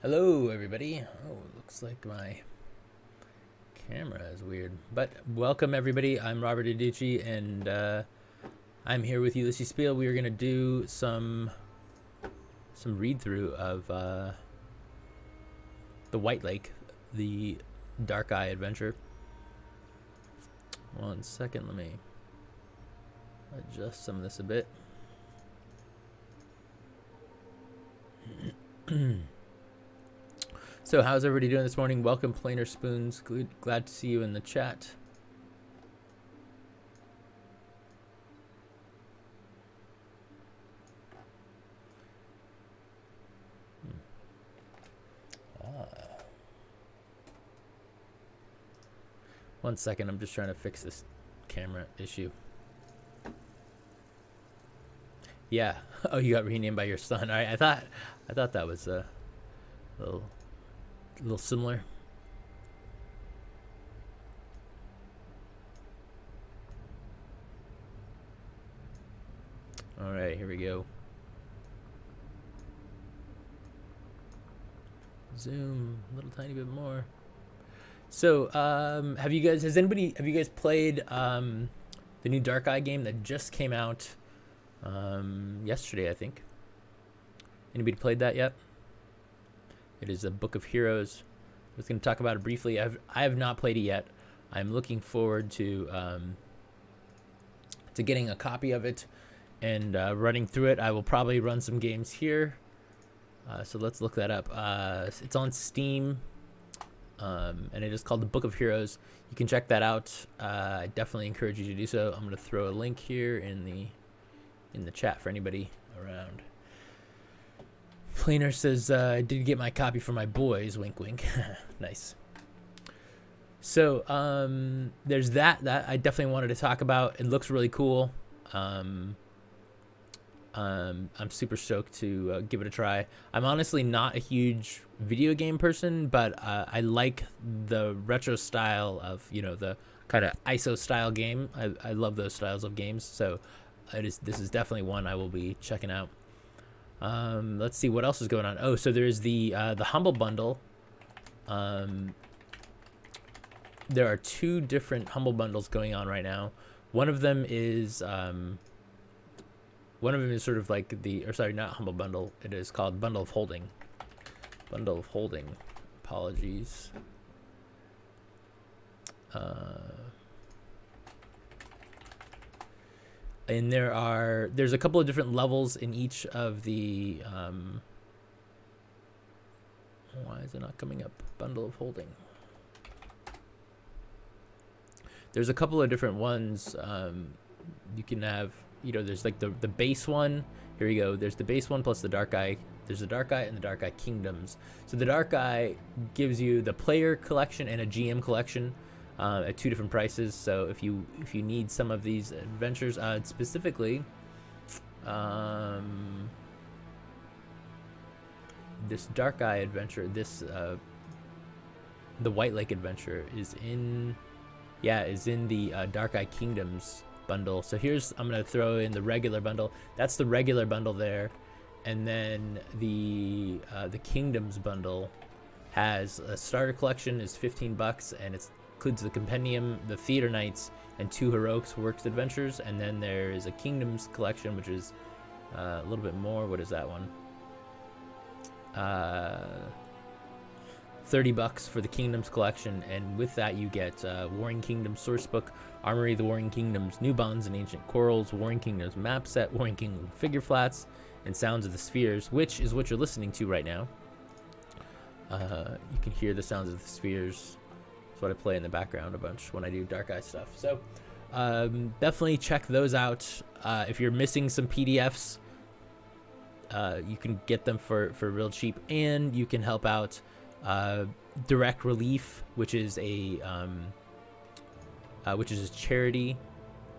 Hello, everybody. Oh, looks like my camera is weird. But welcome, everybody. I'm Robert Adichie, and I'm here with Ulysses Spiel. We are going to do some read-through of the White Lake, the Dark Eye adventure. 1 second, let me adjust some of this a bit. So how's everybody doing this morning? Welcome, Plainer Spoons. Glad to see you in the chat. One second, I'm just trying to fix this camera issue. Yeah. Oh, you got renamed by your son. All right. I thought that was a little similar. All right, here we go. Zoom a little tiny bit more. So, have you guys played the new Dark Eye game that just came out yesterday, I think? Anybody played that yet? It is a Book of Heroes. I was going to talk about it briefly. I have not played it yet. I'm looking forward to getting a copy of it and running through it. I will probably run some games here. So let's look that up. It's on Steam, and it is called the Book of Heroes. You can check that out. I definitely encourage you to do so. I'm going to throw a link here in the chat for anybody around. Plainer says, I did get my copy for my boys. Wink, wink. Nice. So there's that I definitely wanted to talk about. It looks really cool. I'm super stoked to give it a try. I'm honestly not a huge video game person, but I like the retro style of, the kind of ISO style game. I love those styles of games. So this is definitely one I will be checking out. Let's see what else is going on. Oh, so there's the Humble Bundle. There are two different Humble Bundles going on right now. One of them is sort of like not Humble Bundle. It is called Bundle of Holding. Bundle of Holding. Apologies. And there's a couple of different levels in each of the why is it not coming up? Bundle of Holding. There's a couple of different ones. You can have, there's like the base one. Here we go. There's the base one plus the Dark Eye. There's the Dark Eye and the Dark Eye Kingdoms. So the Dark Eye gives you the player collection and a GM collection at two different prices. So if you need some of these adventures, specifically, this Dark Eye adventure, the White Lake adventure is in the Dark Eye Kingdoms bundle. So I'm going to throw in the regular bundle. That's the regular bundle there. And then the Kingdoms bundle has a starter collection is $15, and it includes the compendium, the theater nights, and 2 Heroics Works adventures. And then there is a Kingdoms collection, which is a little bit more. What is that one? $30 for the Kingdoms collection, and with that you get Warring Kingdoms Sourcebook, Armory of the Warring Kingdoms, New Bonds and Ancient Corals, Warring Kingdoms Map Set, Warring Kingdom Figure Flats, and Sounds of the Spheres, which is what you're listening to right now. You can hear the sounds of the spheres. That's what I play in the background a bunch when I do Dark Eye stuff. So definitely check those out. If you're missing some PDFs, you can get them for real cheap, and you can help out Direct Relief, which is a charity,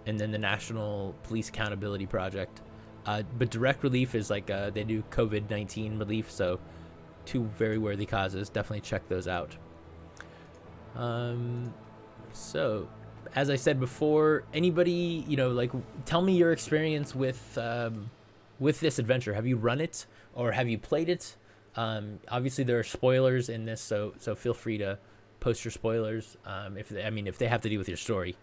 and then the National Police Accountability Project. But Direct Relief is like they do COVID-19 relief, so 2 very worthy causes. Definitely check those out. So as I said before, anybody, tell me your experience with this adventure. Have you run it, or have you played it? Obviously, there are spoilers in this, so feel free to post your spoilers if they have to do with your story.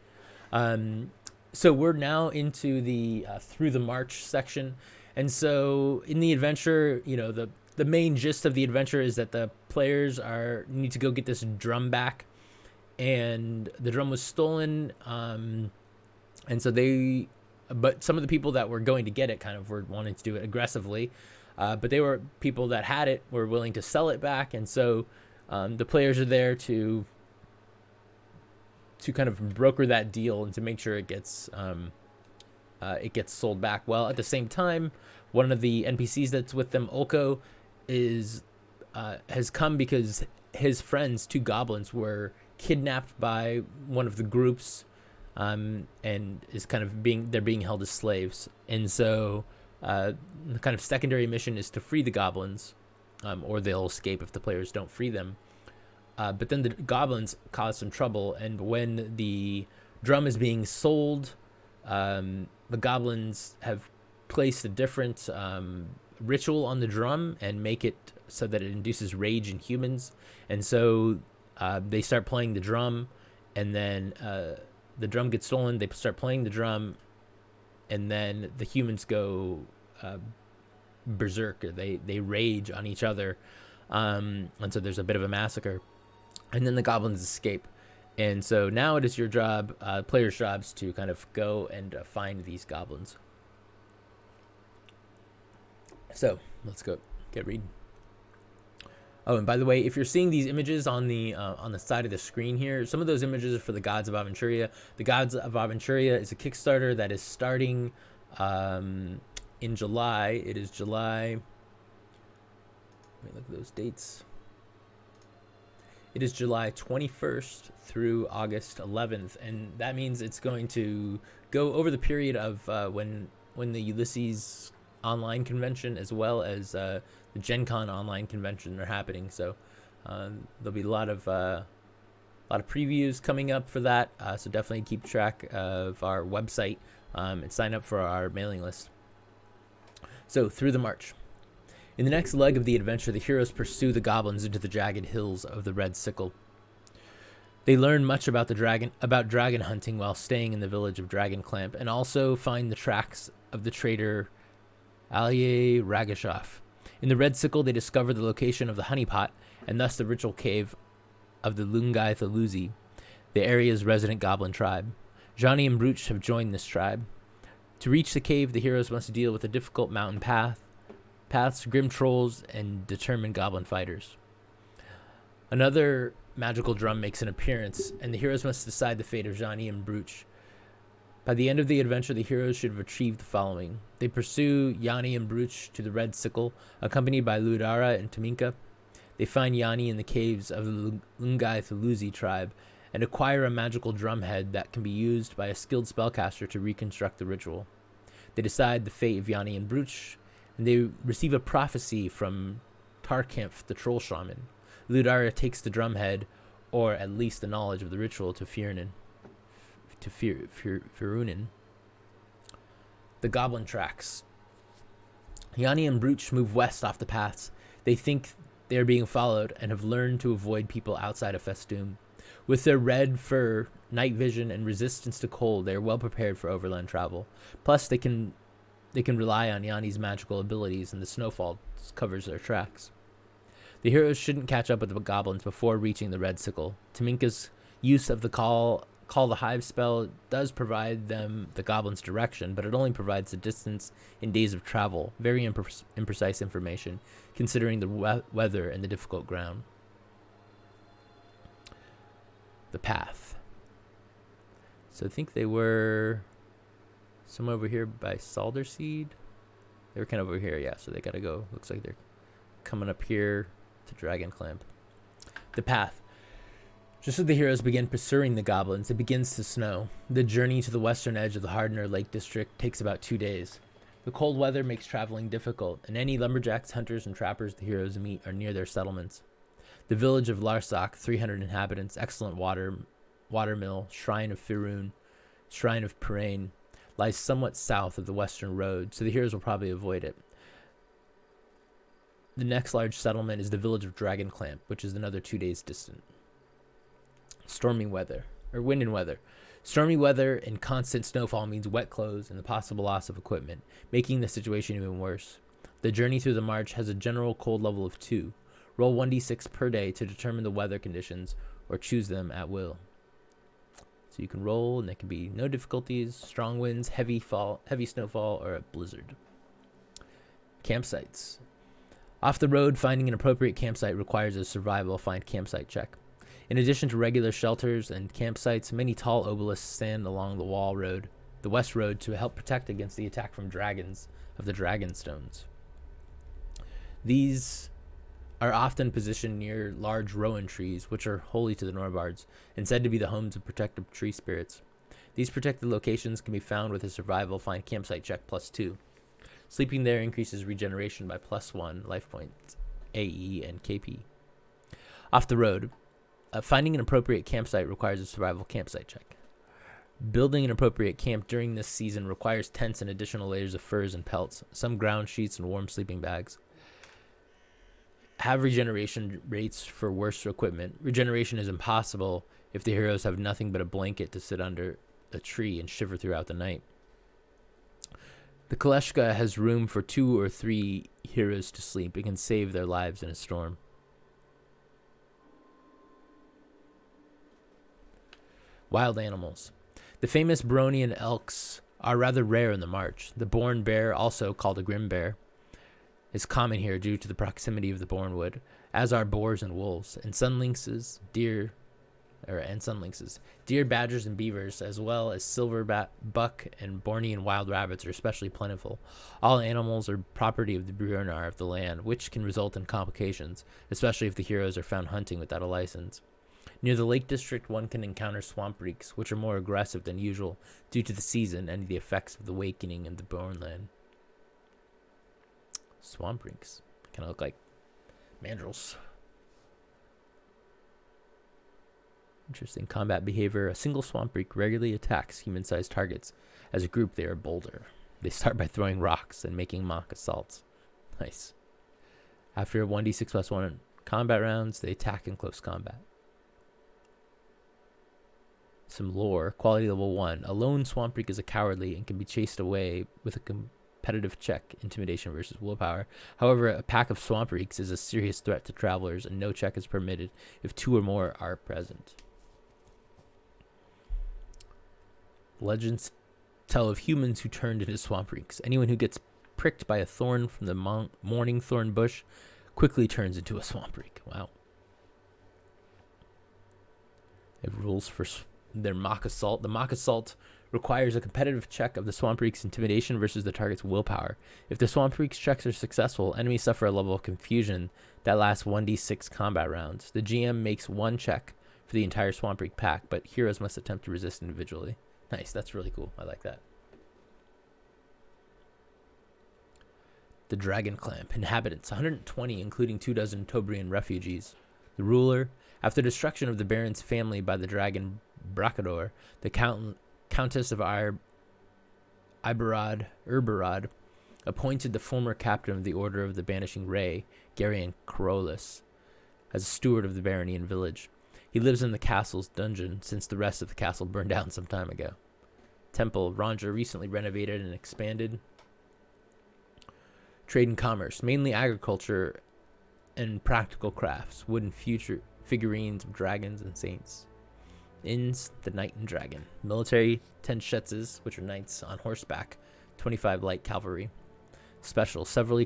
So we're now into the through the march section, and so in the adventure, the main gist of the adventure is that the players need to go get this drum back, and the drum was stolen, and so but some of the people that were going to get it kind of were wanting to do it aggressively, but they were people that had it were willing to sell it back, and so the players are there to kind of broker that deal and to make sure it gets sold back. Well, at the same time, one of the NPCs that's with them, Ulko, has come because his friends, 2 goblins, were kidnapped by one of the groups, and is kind of being held as slaves. And so the kind of secondary mission is to free the goblins, or they'll escape if the players don't free them. But then the goblins cause some trouble, and when the drum is being sold, the goblins have placed a different ritual on the drum and make it so that it induces rage in humans. And so they start playing the drum, and then the drum gets stolen. They start playing the drum, and then the humans go berserk. They rage on each other, and so there's a bit of a massacre. And then the goblins escape. And so now it is your job, players' jobs, to kind of go and find these goblins. So let's go get reading. Oh, and by the way, if you're seeing these images on the side of the screen here, some of those images are for the Gods of Aventuria. The Gods of Aventuria is a Kickstarter that is starting in July. It is July. Let me look at those dates. It is July 21st through August 11th, and that means it's going to go over the period of when the Ulisses online convention as well as the Gen Con online convention are happening. So there'll be a lot of previews coming up for that. So definitely keep track of our website and sign up for our mailing list. So through the march. In the next leg of the adventure, the heroes pursue the goblins into the jagged hills of the Red Sickle. They learn much about dragon hunting while staying in the village of Dragonclamp, and also find the tracks of the traitor Alye Ragashoff. In the Red Sickle, they discover the location of the honeypot, and thus the ritual cave of the Lungai Thaluzi, the area's resident goblin tribe. Johnny and Brooch have joined this tribe. To reach the cave, the heroes must deal with a difficult mountain paths, grim trolls, and determined goblin fighters. Another magical drum makes an appearance, and the heroes must decide the fate of Johnny and Brooch. By the end of the adventure, the heroes should have achieved the following. They pursue Yanni and Brooch to the Red Sickle, accompanied by Ludara and Taminka. They find Yanni in the caves of the Lungai Thaluzi tribe, and acquire a magical drumhead that can be used by a skilled spellcaster to reconstruct the ritual. They decide the fate of Yanni and Brooch, and they receive a prophecy from Tarkamph, the troll shaman. Ludara takes the drumhead, or at least the knowledge of the ritual, to Firunin. The goblin tracks. Yanni and Brooch move west off the paths. They think they are being followed and have learned to avoid people outside of Festoon. With their red fur, night vision, and resistance to cold, they are well prepared for overland travel. Plus, they can rely on Yanni's magical abilities, and the snowfall covers their tracks. The heroes shouldn't catch up with the goblins before reaching the Red Sickle. Taminka's use of the call the hive spell does provide them the goblins' direction, but it only provides the distance in days of travel. Very imprecise information, considering the weather and the difficult ground. The path. So I think they were somewhere over here by Salderseed. They were kind of over here, yeah, so they gotta go. Looks like they're coming up here to Dragonclamp. The path. Just as the heroes begin pursuing the goblins, it begins to snow. The journey to the western edge of the Hardner Lake District takes about 2 days. The cold weather makes traveling difficult, and any lumberjacks, hunters, and trappers the heroes meet are near their settlements. The village of Larsak, 300 inhabitants, excellent watermill, shrine of Firun, shrine of Pirain, lies somewhat south of the western road, so the heroes will probably avoid it. The next large settlement is the village of Dragon Clamp, which is another 2 days distant. Stormy weather, or wind and weather. Stormy weather and constant snowfall means wet clothes and the possible loss of equipment, making the situation even worse. The journey through the march has a general cold level of 2. Roll 1d6 per day to determine the weather conditions, or choose them at will. So you can roll, and there can be no difficulties, strong winds, heavy snowfall, or a blizzard. Campsites. Off the road, finding an appropriate campsite requires a survival find campsite check. In addition to regular shelters and campsites, many tall obelisks stand along the west road, to help protect against the attack from dragons of the Dragonstones. These are often positioned near large rowan trees, which are holy to the Norbards, and said to be the homes of protective tree spirits. These protected locations can be found with a survival find campsite check +2. Sleeping there increases regeneration by +1 life points, AE, and KP. Off the road, finding an appropriate campsite requires a survival campsite check. Building an appropriate camp during this season requires tents and additional layers of furs and pelts, some ground sheets, and warm sleeping bags. Have regeneration rates for worse equipment. Regeneration is impossible if the heroes have nothing but a blanket to sit under a tree and shiver throughout the night. The Kaleshka has room for 2 or 3 heroes to sleep. It can save their lives in a storm. Wild animals. The famous Baronian elks are rather rare in the march. The bourne bear, also called a grim bear, is common here due to the proximity of the bournewood, as are boars and wolves, and deer, badgers, and beavers, as well as silver buck and Bornean wild rabbits are especially plentiful. All animals are property of the Brionar of the land, which can result in complications, especially if the heroes are found hunting without a license. Near the Lake District, one can encounter swamp reeks, which are more aggressive than usual due to the season and the effects of the awakening of the Bourneland. Swamp reeks kind of look like mandrills. Interesting combat behavior. A single swamp reek regularly attacks human-sized targets. As a group, they are bolder. They start by throwing rocks and making mock assaults. Nice. After 1d6+1 combat rounds, they attack in close combat. Some lore. Quality level 1. A lone swamp reek is a cowardly and can be chased away with a competitive check, intimidation versus willpower. However, a pack of swamp reeks is a serious threat to travelers, and no check is permitted if 2 or more are present. Legends tell of humans who turned into swamp reeks. Anyone who gets pricked by a thorn from the morning thorn bush quickly turns into a swamp reek. Wow. They have rules for their mock assault. The mock assault requires a competitive check of the swamp reek's intimidation versus the target's willpower. If the swamp reek's checks are successful, enemies suffer a level of confusion that lasts 1d6 combat rounds. The GM makes 1 check for the entire swamp reek pack, but heroes must attempt to resist individually. Nice, that's really cool. I like that. The Dragon Clamp. Inhabitants, 120, including 24 Tobrian refugees. The ruler. After destruction of the Baron's family by the dragon Bracador, the Countess of Urberod appointed the former captain of the Order of the Banishing Ray, Garion Corolus, as a steward of the Baronian village. He lives in the castle's dungeon since the rest of the castle burned down some time ago. Temple. Ranger recently renovated and expanded. Trade and commerce, mainly agriculture and practical crafts, wooden figurines of dragons and saints. Inns, the Knight and Dragon. Military, 10 shetzes, which are knights on horseback, 25 light cavalry. Special, several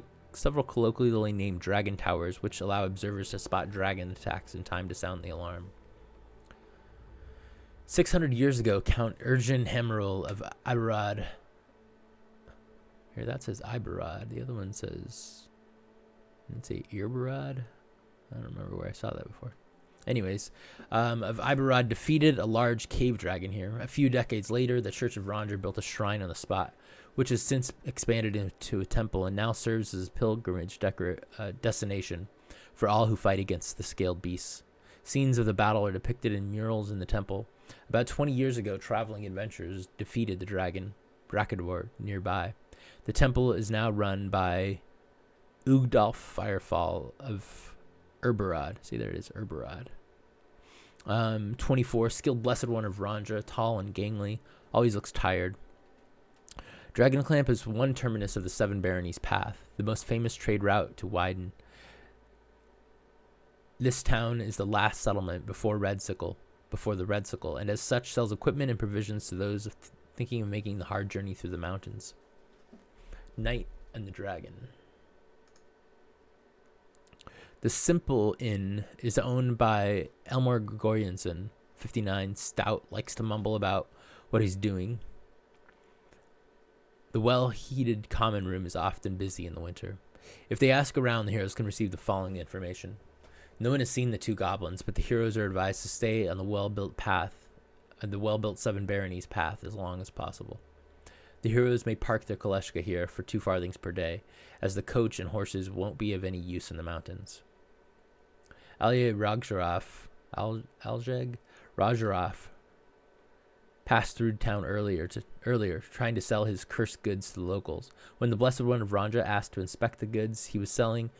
colloquially named dragon towers, which allow observers to spot dragon attacks in time to sound the alarm. 600 years ago, Count Urgen Hammerl of Iberod. Here, that says Iberod. The other one says, let's say Irberod. I don't remember where I saw that before. Anyways, of Iberod defeated a large cave dragon here. A few decades later, the Church of Ranger built a shrine on the spot, which has since expanded into a temple and now serves as a pilgrimage destination for all who fight against the scaled beasts. Scenes of the battle are depicted in murals in the temple. About 20 years ago, traveling adventurers defeated the dragon Bracador nearby. The temple is now run by Ugdolf Firefall of Urberod. See, there it is, Urberod. 24, Skilled Blessed One of Rondra, tall and gangly, always looks tired. Dragonclamp is one terminus of the Seven Baronies Path, the most famous trade route to widen. This town is the last settlement before the Red Sickle, and as such sells equipment and provisions to those thinking of making the hard journey through the mountains. Knight and the Dragon. The Simple Inn is owned by Elmore Gregoriansen, 59, stout, likes to mumble about what he's doing. The well-heated common room is often busy in the winter. If they ask around, the heroes can receive the following information. No one has seen the two goblins, but the heroes are advised to stay on the well-built Seven Baronies path as long as possible. The heroes may park their Koleshka here for 2 farthings per day, as the coach and horses won't be of any use in the mountains. Alye Rajaraf passed through town earlier, trying to sell his cursed goods to the locals. When the Blessed One of Rondra asked to inspect the goods he was selling,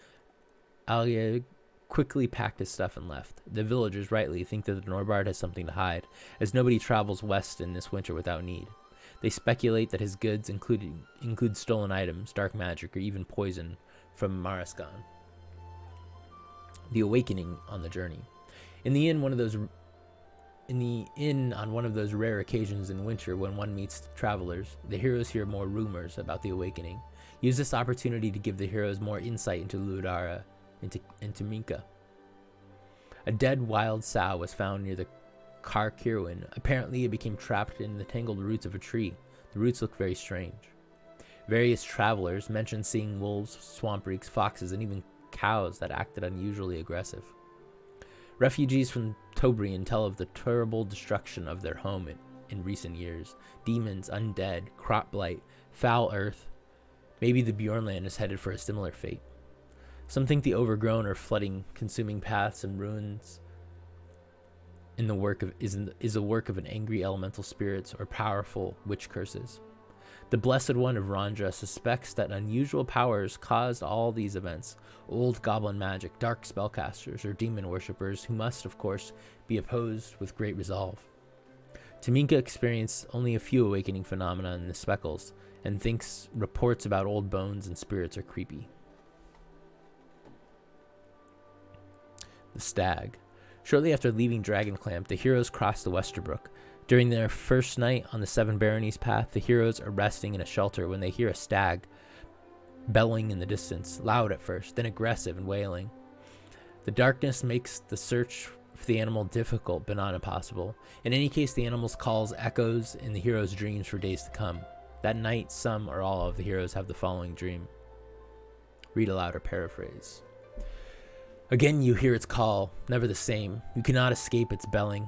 Alye quickly packed his stuff and left. The villagers rightly think that the Norbard has something to hide, as nobody travels west in this winter without need. They speculate that his goods include stolen items, dark magic, or even poison from Maraskan. The Awakening on the Journey. In the inn on one of those rare occasions in winter when one meets travelers, the heroes hear more rumors about the Awakening. Use this opportunity to give the heroes more insight into Ludara, into Minka. A dead wild sow was found near the Kar Kirwin. Apparently it became trapped in the tangled roots of a tree. The roots look very strange. Various travelers mentioned seeing wolves, swamp reeks, foxes, and even cows that acted unusually aggressive. Refugees from Tobrian tell of the terrible destruction of their home in recent years. Demons, undead, crop blight, foul earth. Maybe the Bjornland is headed for a similar fate. Some think the overgrown or flooding, consuming paths and ruins is a work of an angry elemental spirits or powerful witch curses. The Blessed One of Rondra suspects that unusual powers caused all these events. Old goblin magic, dark spellcasters, or demon worshippers who must, of course, be opposed with great resolve. Taminka experienced only a few awakening phenomena in the speckles, and thinks reports about old bones and spirits are creepy. The Stag. Shortly after leaving Dragonclamp, the heroes crossed the Westerbrook. During their first night on the Seven Baronies path, the heroes are resting in a shelter when they hear a stag bellowing in the distance, loud at first, then aggressive and wailing. The darkness makes the search for the animal difficult but not impossible. In any case, the animal's calls echoes in the heroes' dreams for days to come. That night, some or all of the heroes have the following dream. Read aloud or paraphrase. Again you hear its call, never the same. You cannot escape its belling.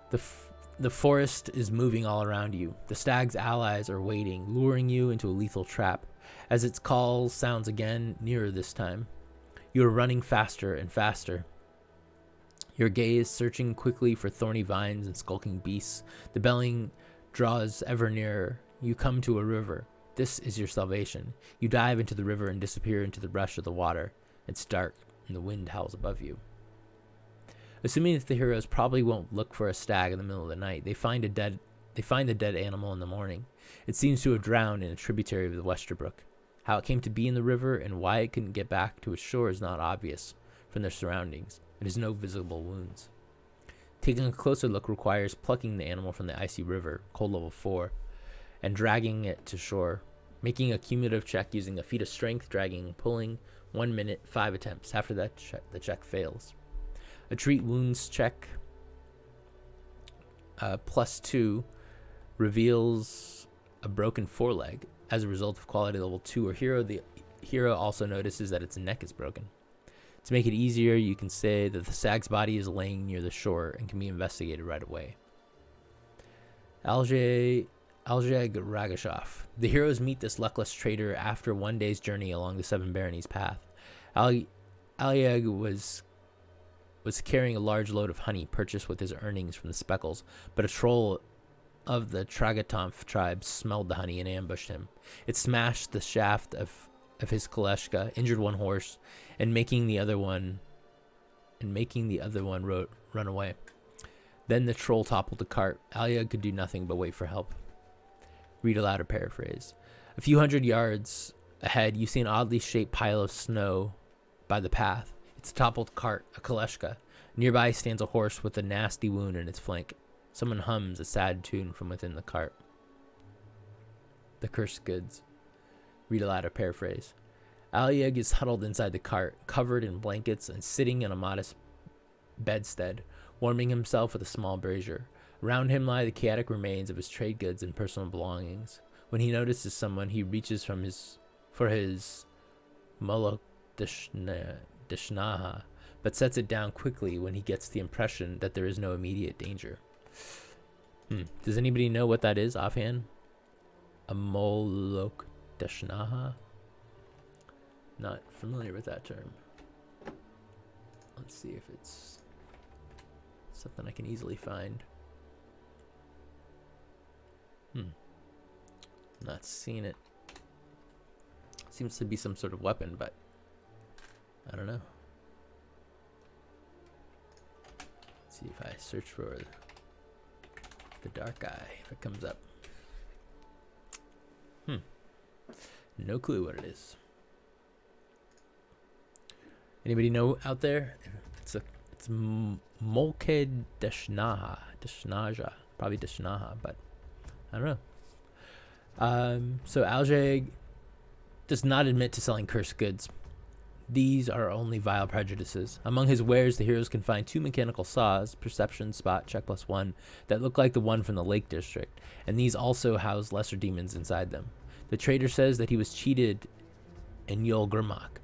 The forest is moving all around you. The stag's allies are waiting, luring you into a lethal trap. As its call sounds again, nearer this time, you are running faster and faster. Your gaze searching quickly for thorny vines and skulking beasts. The belling draws ever nearer. You come to a river. This is your salvation. You dive into the river and disappear into the rush of the water. It's dark, and the wind howls above you. Assuming that the heroes probably won't look for a stag in the middle of the night, they find the dead animal in the morning. It seems to have drowned in a tributary of the Westerbrook. How it came to be in the river and why it couldn't get back to its shore is not obvious from their surroundings. It has no visible wounds. Taking a closer look requires plucking the animal from the icy river, cold level 4, and dragging it to shore. Making a cumulative check using a feat of strength, dragging and pulling, 1 minute, 5 attempts. After that, the check fails. A treat wounds check, +2, reveals a broken foreleg. As a result of quality level 2 or hero, the hero also notices that its neck is broken. To make it easier, you can say that the stag's body is laying near the shore and can be investigated right away. Aljeg Ragashov. The heroes meet this luckless trader after one day's journey along the Seven Baronies path. Aljeg was carrying a large load of honey purchased with his earnings from the speckles, but a troll of the Tragatomf tribe smelled the honey and ambushed him. It smashed the shaft of of his Kaleshka, injured one horse, and making the other one run away. Then the troll toppled the cart. Alyag could do nothing but wait for help. Read aloud or paraphrase. A few hundred yards ahead, you see an oddly shaped pile of snow by the path. It's a toppled cart, a Kaleshka. Nearby stands a horse with a nasty wound in its flank. Someone hums a sad tune from within the cart. The cursed goods. Read aloud or paraphrase. Alyag is huddled inside the cart, covered in blankets and sitting in a modest bedstead, warming himself with a small brazier. Around him lie the chaotic remains of his trade goods and personal belongings. When he notices someone, he reaches for his Molok Deshnaha, but sets it down quickly when he gets the impression that there is no immediate danger. Does anybody know what that is offhand? A Molok Deshnaha? Not familiar with that term. Let's see if it's something I can easily find. Not seeing it. Seems to be some sort of weapon, but I don't know. Let's see if I search for the dark eye, if it comes up. No clue what it is. Anybody know out there? It's Molke Deshnaha. Deshnaja. Probably Deshnaha, but I don't know. So Alyag does not admit to selling cursed goods. These are only vile prejudices. Among his wares, the heroes can find 2 mechanical saws, perception, spot, check +1, that look like the one from the Lake District, and these also house lesser demons inside them. The trader says that he was cheated in Yol Gurmak.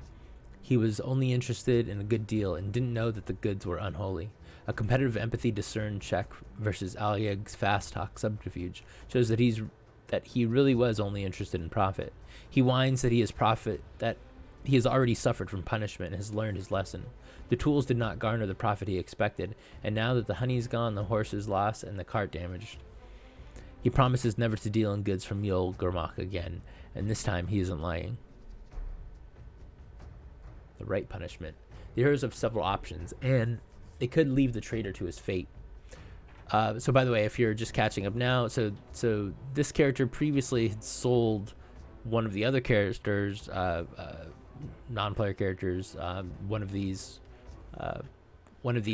He was only interested in a good deal and didn't know that the goods were unholy. A competitive empathy discern check versus Alyag's fast talk subterfuge shows that he really was only interested in profit. He whines that he has already suffered from punishment and has learned his lesson. The tools did not garner the profit he expected, and now that the honey's gone, the horse is lost and the cart damaged. He promises never to deal in goods from Yol Gurmak again, and this time he isn't lying. The right punishment. The heroes have several options, and they could leave the trader to his fate. So by the way, if you're just catching up now, so this character previously had sold one of the other characters, non-player characters, one of these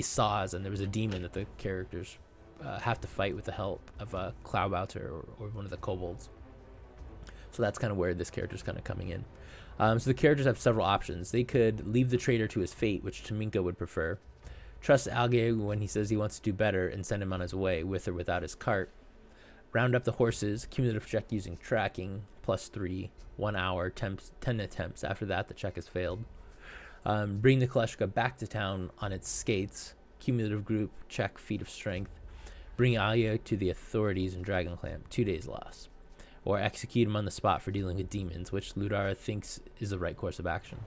saws, and there was a demon that the characters have to fight with the help of a Cloudbouter or one of the kobolds. So that's kind of where this character's kind of coming in. So the characters have several options. They could leave the trader to his fate, which Taminka would prefer. Trust Alyag when he says he wants to do better and send him on his way, with or without his cart. Round up the horses, cumulative check using tracking, +3, 1 hour, 10 attempts. After that, the check has failed. Bring the Kaleshka back to town on its skates, cumulative group check, feat of strength. Bring Alyag to the authorities in Dragonclamp, 2 days loss. Or execute him on the spot for dealing with demons, which Ludara thinks is the right course of action.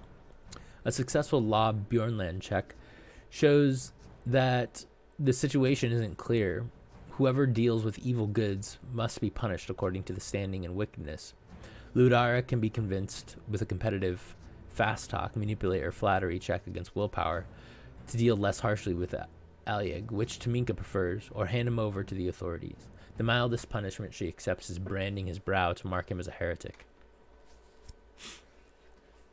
A successful Law Bjornland check shows that the situation isn't clear. Whoever deals with evil goods must be punished according to the standing and wickedness. Ludara can be convinced with a competitive fast talk, manipulate, or flattery check against willpower to deal less harshly with Alyag, which Taminka prefers, or hand him over to the authorities. The mildest punishment she accepts is branding his brow to mark him as a heretic.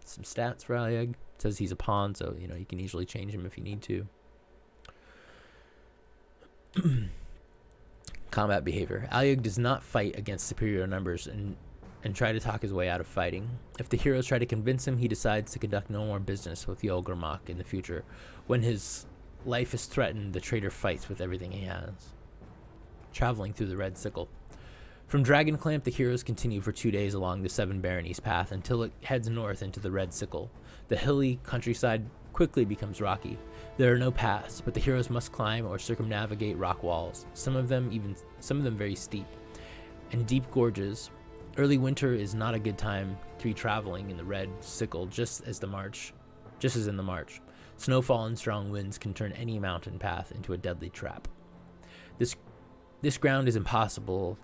Some stats for Alyag. It says he's a pawn, so you can easily change him if you need to. Combat behavior. Alyag does not fight against superior numbers and try to talk his way out of fighting. If the heroes try to convince him, he decides to conduct no more business with Yol Gurmak in the future. When his life is threatened, the trader fights with everything he has. Traveling through the Red Sickle. From Dragonclamp, the heroes continue for 2 days along the Seven Baronies path until it heads north into the Red Sickle. The hilly countryside quickly becomes rocky. There are no paths, but the heroes must climb or circumnavigate rock walls, some of them very steep, and deep gorges. Early winter is not a good time to be traveling in the Red Sickle, just as in the March. Snowfall and strong winds can turn any mountain path into a deadly trap. This ground is impossible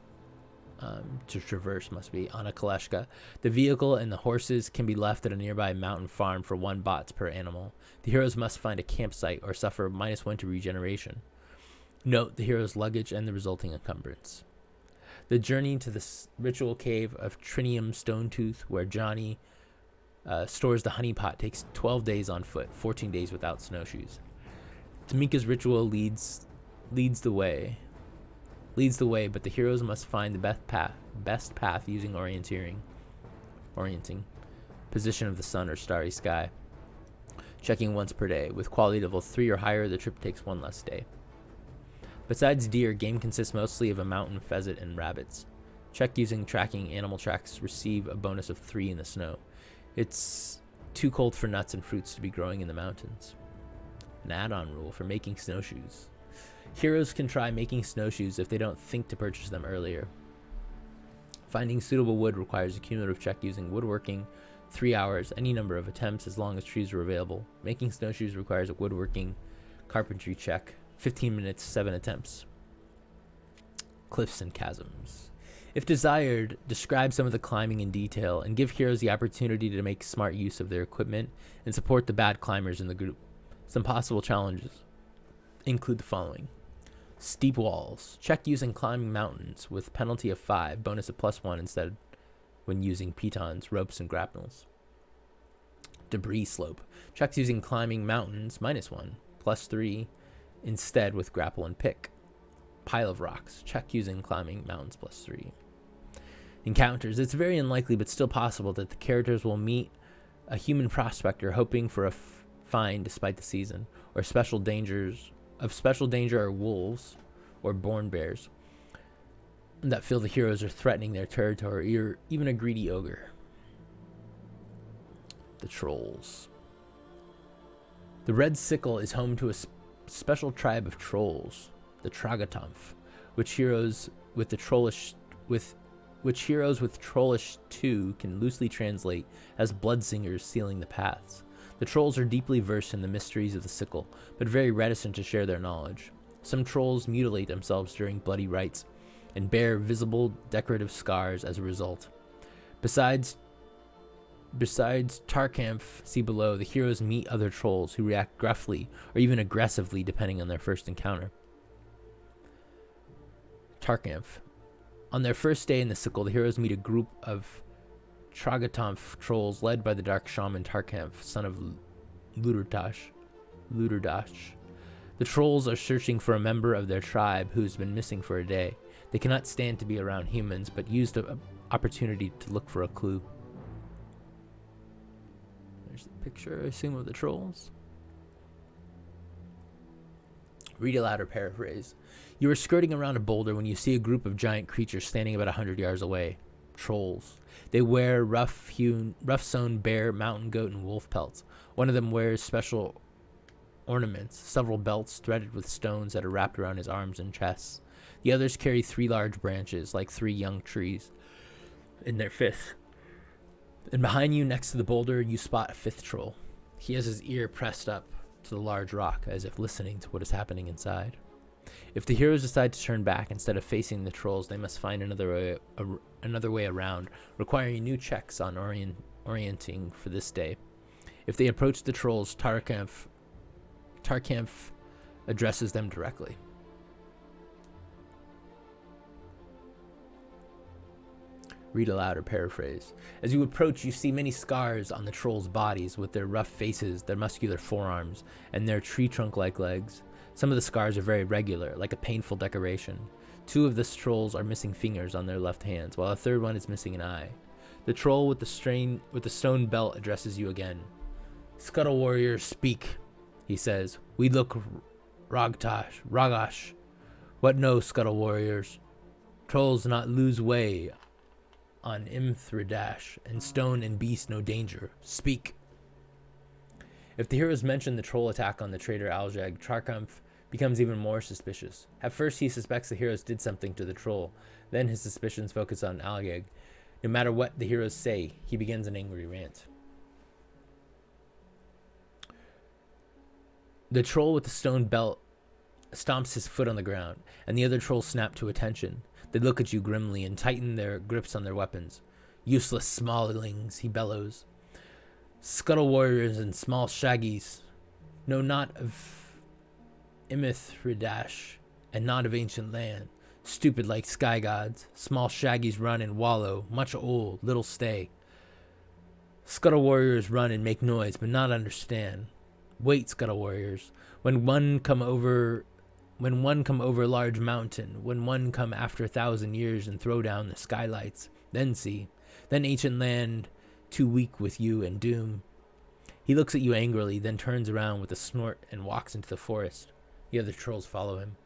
to traverse must be on a Kaleshka. The vehicle and the horses can be left at a nearby mountain farm for 1 bots per animal. The heroes must find a campsite or suffer -1 to regeneration. Note the hero's luggage and the resulting encumbrance. The journey to the ritual cave of Trinium Stonetooth, where Johnny stores the honeypot, takes 12 days on foot, 14 days without snowshoes. Tamika's ritual leads the way, but the heroes must find the best path using orienting, position of the sun or starry sky, checking once per day. With quality level 3 or higher, the trip takes 1 less day. Besides deer, game consists mostly of a mountain pheasant and rabbits. Check using tracking animal tracks, receive a bonus of 3 in the snow. It's too cold for nuts and fruits to be growing in the mountains. An add-on rule for making snowshoes. Heroes can try making snowshoes if they don't think to purchase them earlier. Finding suitable wood requires a cumulative check using woodworking, 3 hours, any number of attempts as long as trees are available. Making snowshoes requires a woodworking carpentry check, 15 minutes, 7 attempts. Cliffs and chasms. If desired, describe some of the climbing in detail and give heroes the opportunity to make smart use of their equipment and support the bad climbers in the group. Some possible challenges include the following. Steep walls. Check using climbing mountains with penalty of 5, bonus of +1 instead when using pitons, ropes, and grapnels. Debris slope. Checks using climbing mountains -1, +3 instead with grapple and pick. Pile of rocks. Check using climbing mountains +3. Encounters. It's very unlikely but still possible that the characters will meet a human prospector hoping for a find despite the season, or special danger are wolves or born bears that feel the heroes are threatening their territory, or even a greedy ogre. The trolls. The Red Sickle is home to a special tribe of trolls, the Tragatomf, which heroes with trollish 2 can loosely translate as bloodsingers sealing the paths. The trolls are deeply versed in the mysteries of the sickle, but very reticent to share their knowledge. Some trolls mutilate themselves during bloody rites and bear visible decorative scars as a result. Besides Tarkamph, see below, the heroes meet other trolls who react gruffly or even aggressively depending on their first encounter. Tarkamph. On their first day in the sickle, the heroes meet a group of Tragatomf trolls led by the dark shaman Tarkamph, son of Luderdash. The trolls are searching for a member of their tribe who has been missing for a day. They cannot stand to be around humans, but use the opportunity to look for a clue. There's the picture, I assume, of the trolls. Read aloud or paraphrase. You are skirting around a boulder when you see a group of giant creatures standing about 100 yards away. Trolls. They wear rough-sewn bear, mountain goat, and wolf pelts. One of them wears special ornaments, several belts threaded with stones that are wrapped around his arms and chests. The others carry 3 large branches, like 3 young trees, in their fists. And behind you, next to the boulder, you spot a 5th troll. He has his ear pressed up to the large rock, as if listening to what is happening inside. If the heroes decide to turn back instead of facing the trolls, they must find another way around, requiring new checks on orienting for this day. If they approach the trolls, Tarkamph addresses them directly. Read aloud or paraphrase. As you approach, you see many scars on the trolls' bodies with their rough faces, their muscular forearms, and their tree trunk-like legs. Some of the scars are very regular, like a painful decoration. 2 of the trolls are missing fingers on their left hands, while a 3rd one is missing an eye. The troll with the stone belt addresses you again. Scuttle warriors, speak, he says. We look Ragash. What know, Scuttle warriors? Trolls not lose way on Imthridash, and stone and beast no danger. Speak. If the heroes mention the troll attack on the traitor Aljag, Tarkamph becomes even more suspicious. At first, he suspects the heroes did something to the troll. Then his suspicions focus on Aljag. No matter what the heroes say, he begins an angry rant. The troll with the stone belt stomps his foot on the ground, and the other trolls snap to attention. They look at you grimly and tighten their grips on their weapons. Useless smallings, he bellows. Scuttle warriors and small shaggies know not of Imithridash and not of ancient land. Stupid like sky gods, small shaggies run and wallow, much old, little stay. Scuttle warriors run and make noise, but not understand. Wait, scuttle warriors, when one come over large mountain, when one come after 1,000 years and throw down the skylights, then see, then ancient land too weak with you and doom. He looks at you angrily, then turns around with a snort and walks into the forest. The other trolls follow him.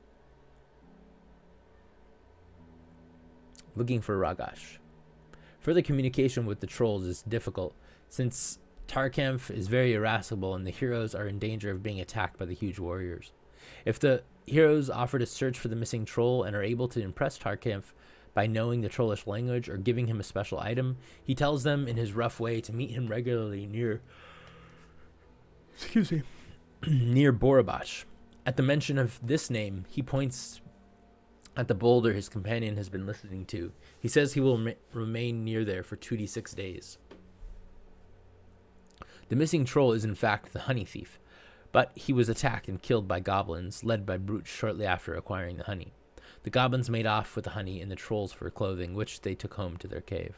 Looking for Ragash. Further communication with the trolls is difficult, since Tarkamph is very irascible and the heroes are in danger of being attacked by the huge warriors. If the heroes offer to search for the missing troll and are able to impress Tarkamph by knowing the trollish language or giving him a special item, he tells them in his rough way to meet him regularly near Borabash. At the mention of this name, he points at the boulder his companion has been listening to. He says he will remain near there for 2d6 days. The missing troll is in fact the honey thief, but he was attacked and killed by goblins, led by Brute shortly after acquiring the honey. The goblins made off with the honey and the trolls for clothing, which they took home to their cave.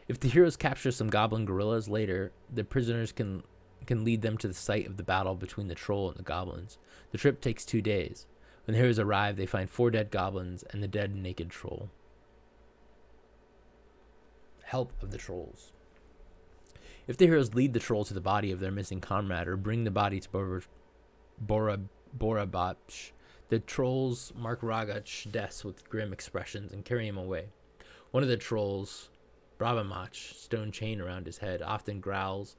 If the heroes capture some goblin gorillas later, the prisoners can lead them to the site of the battle between the troll and the goblins. The trip takes 2 days. When the heroes arrive, they find 4 dead goblins and the dead naked troll. Help of the trolls. If the heroes lead the troll to the body of their missing comrade or bring the body to Borabash, the trolls mark Ragach's death with grim expressions and carry him away. One of the trolls, Brabamach, stone chain around his head, often growls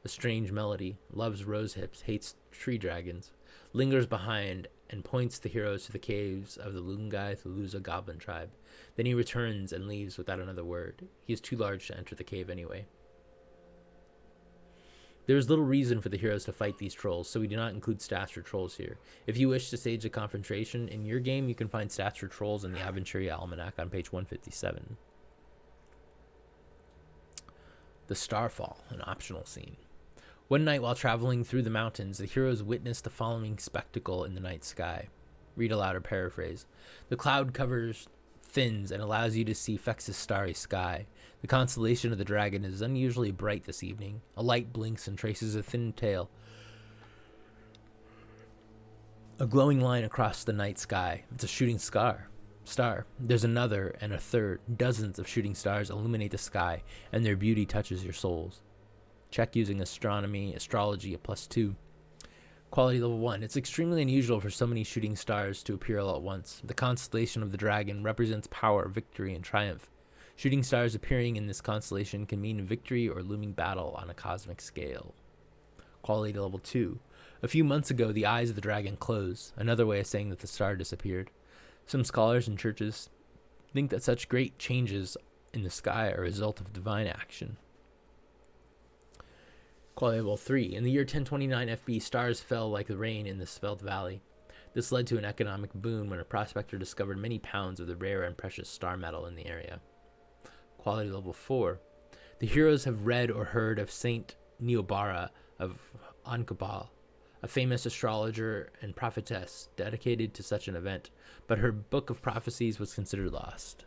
a strange melody, loves rose hips, hates tree dragons, lingers behind and points the heroes to the caves of the Lungai Thuluza goblin tribe. Then he returns and leaves without another word. He is too large to enter the cave anyway. There is little reason for the heroes to fight these trolls, so we do not include stats for trolls here. If you wish to stage a confrontation in your game, you can find stats for trolls in the Aventuria Almanac on page 157. The Starfall, an optional scene. One night while traveling through the mountains, the heroes witnessed the following spectacle in the night sky. Read aloud or paraphrase. The cloud covers thins and allows you to see Fex's starry sky. The constellation of the dragon is unusually bright this evening. A light blinks and traces a thin tail, a glowing line across the night sky. It's a shooting star. There's another and a third. Dozens of shooting stars illuminate the sky, and their beauty touches your souls. Check using astrology at +2. Quality level 1. It's extremely unusual for so many shooting stars to appear all at once. The constellation of the dragon represents power, victory, and triumph. Shooting stars appearing in this constellation can mean victory or looming battle on a cosmic scale. Quality level 2. A few months ago, the eyes of the dragon closed, another way of saying that the star disappeared. Some scholars and churches think that such great changes in the sky are a result of divine action. Quality level 3. In the year 1029 FB, stars fell like the rain in the Svelte Valley. This led to an economic boom when a prospector discovered many pounds of the rare and precious star metal in the area. Quality level 4. The heroes have read or heard of Saint Neobara of Ankabal, a famous astrologer and prophetess dedicated to such an event, but her book of prophecies was considered lost.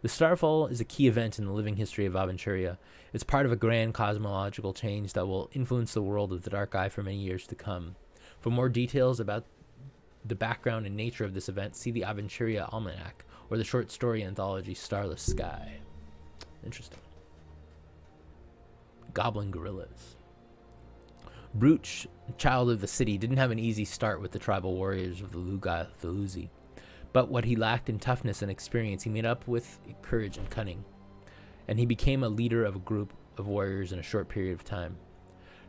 The Starfall is a key event in the living history of Aventuria. It's part of a grand cosmological change that will influence the world of the Dark Eye for many years to come. For more details about the background and nature of this event, see the Aventuria Almanac or the short story anthology Starless Sky. Interesting. Goblin Gorillas. Brooch, child of the city, didn't have an easy start with the tribal warriors of the Luzi. But what he lacked in toughness and experience, he made up with courage and cunning. And he became a leader of a group of warriors in a short period of time.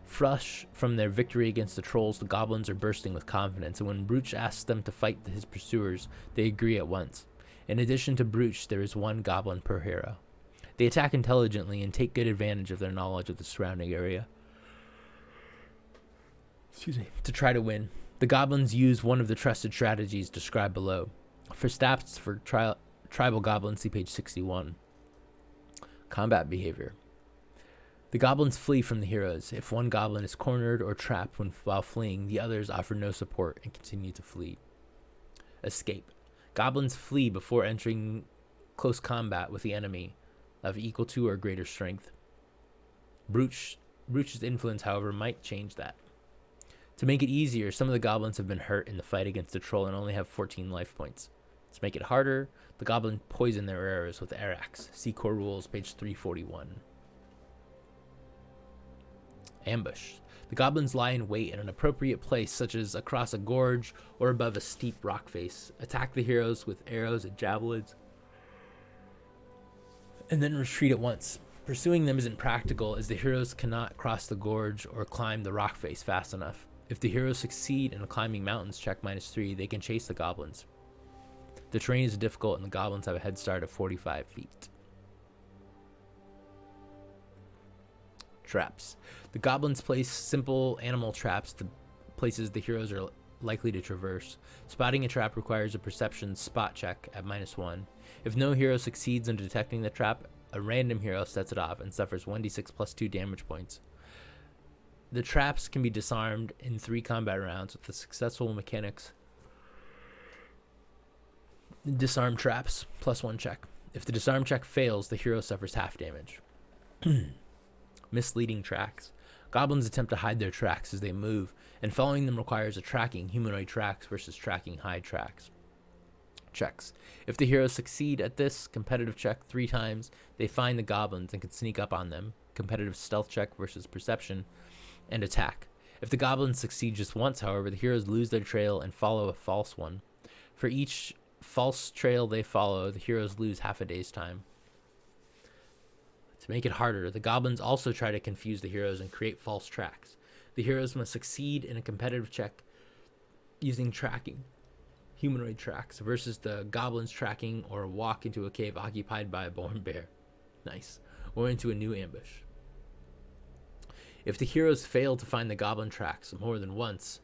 Fresh from their victory against the trolls, the goblins are bursting with confidence, and when Brooch asks them to fight his pursuers, they agree at once. In addition to Brooch, there is one goblin per hero. They attack intelligently and take good advantage of their knowledge of the surrounding area to try to win. The goblins use one of the trusted strategies described below. For stats for tribal goblins, see page 61. Combat behavior. The goblins flee from the heroes. If one goblin is cornered or trapped while fleeing, the others offer no support and continue to flee. Escape. Goblins flee before entering close combat with the enemy of equal to or greater strength. Brooch's influence, however, might change that. To make it easier, some of the goblins have been hurt in the fight against the troll and only have 14 life points. To make it harder, the goblin poison their arrows with Arax. See Core Rules, page 341. Ambush. The goblins lie in wait in an appropriate place, such as across a gorge or above a steep rock face. Attack the heroes with arrows and javelins, and then retreat at once. Pursuing them isn't practical, as the heroes cannot cross the gorge or climb the rock face fast enough. If the heroes succeed in a climbing mountains check -3, they can chase the goblins. The terrain is difficult, and the goblins have a head start of 45 feet. Traps. The goblins place simple animal traps to places the heroes are likely to traverse. Spotting a trap requires a perception spot check at -1. If no hero succeeds in detecting the trap, a random hero sets it off and suffers 1d6 plus 2 damage points. The traps can be disarmed in 3 combat rounds with the successful mechanics. Disarm traps, +1 check. If the disarm check fails, the hero suffers half damage. Misleading tracks. Goblins attempt to hide their tracks as they move, and following them requires a tracking humanoid tracks versus tracking hide tracks. Checks. If the heroes succeed at this competitive check 3 times, they find the goblins and can sneak up on them. Competitive stealth check versus perception, and attack. If the goblins succeed just once, however, the heroes lose their trail and follow a false one. For each false trail they follow, the heroes lose half a day's time. To make it harder, the goblins also try to confuse the heroes and create false tracks. The heroes must succeed in a competitive check using tracking humanoid tracks versus the goblins tracking or walk into a cave occupied by a born bear. Nice. Or into a new ambush. If the heroes fail to find the goblin tracks more than once,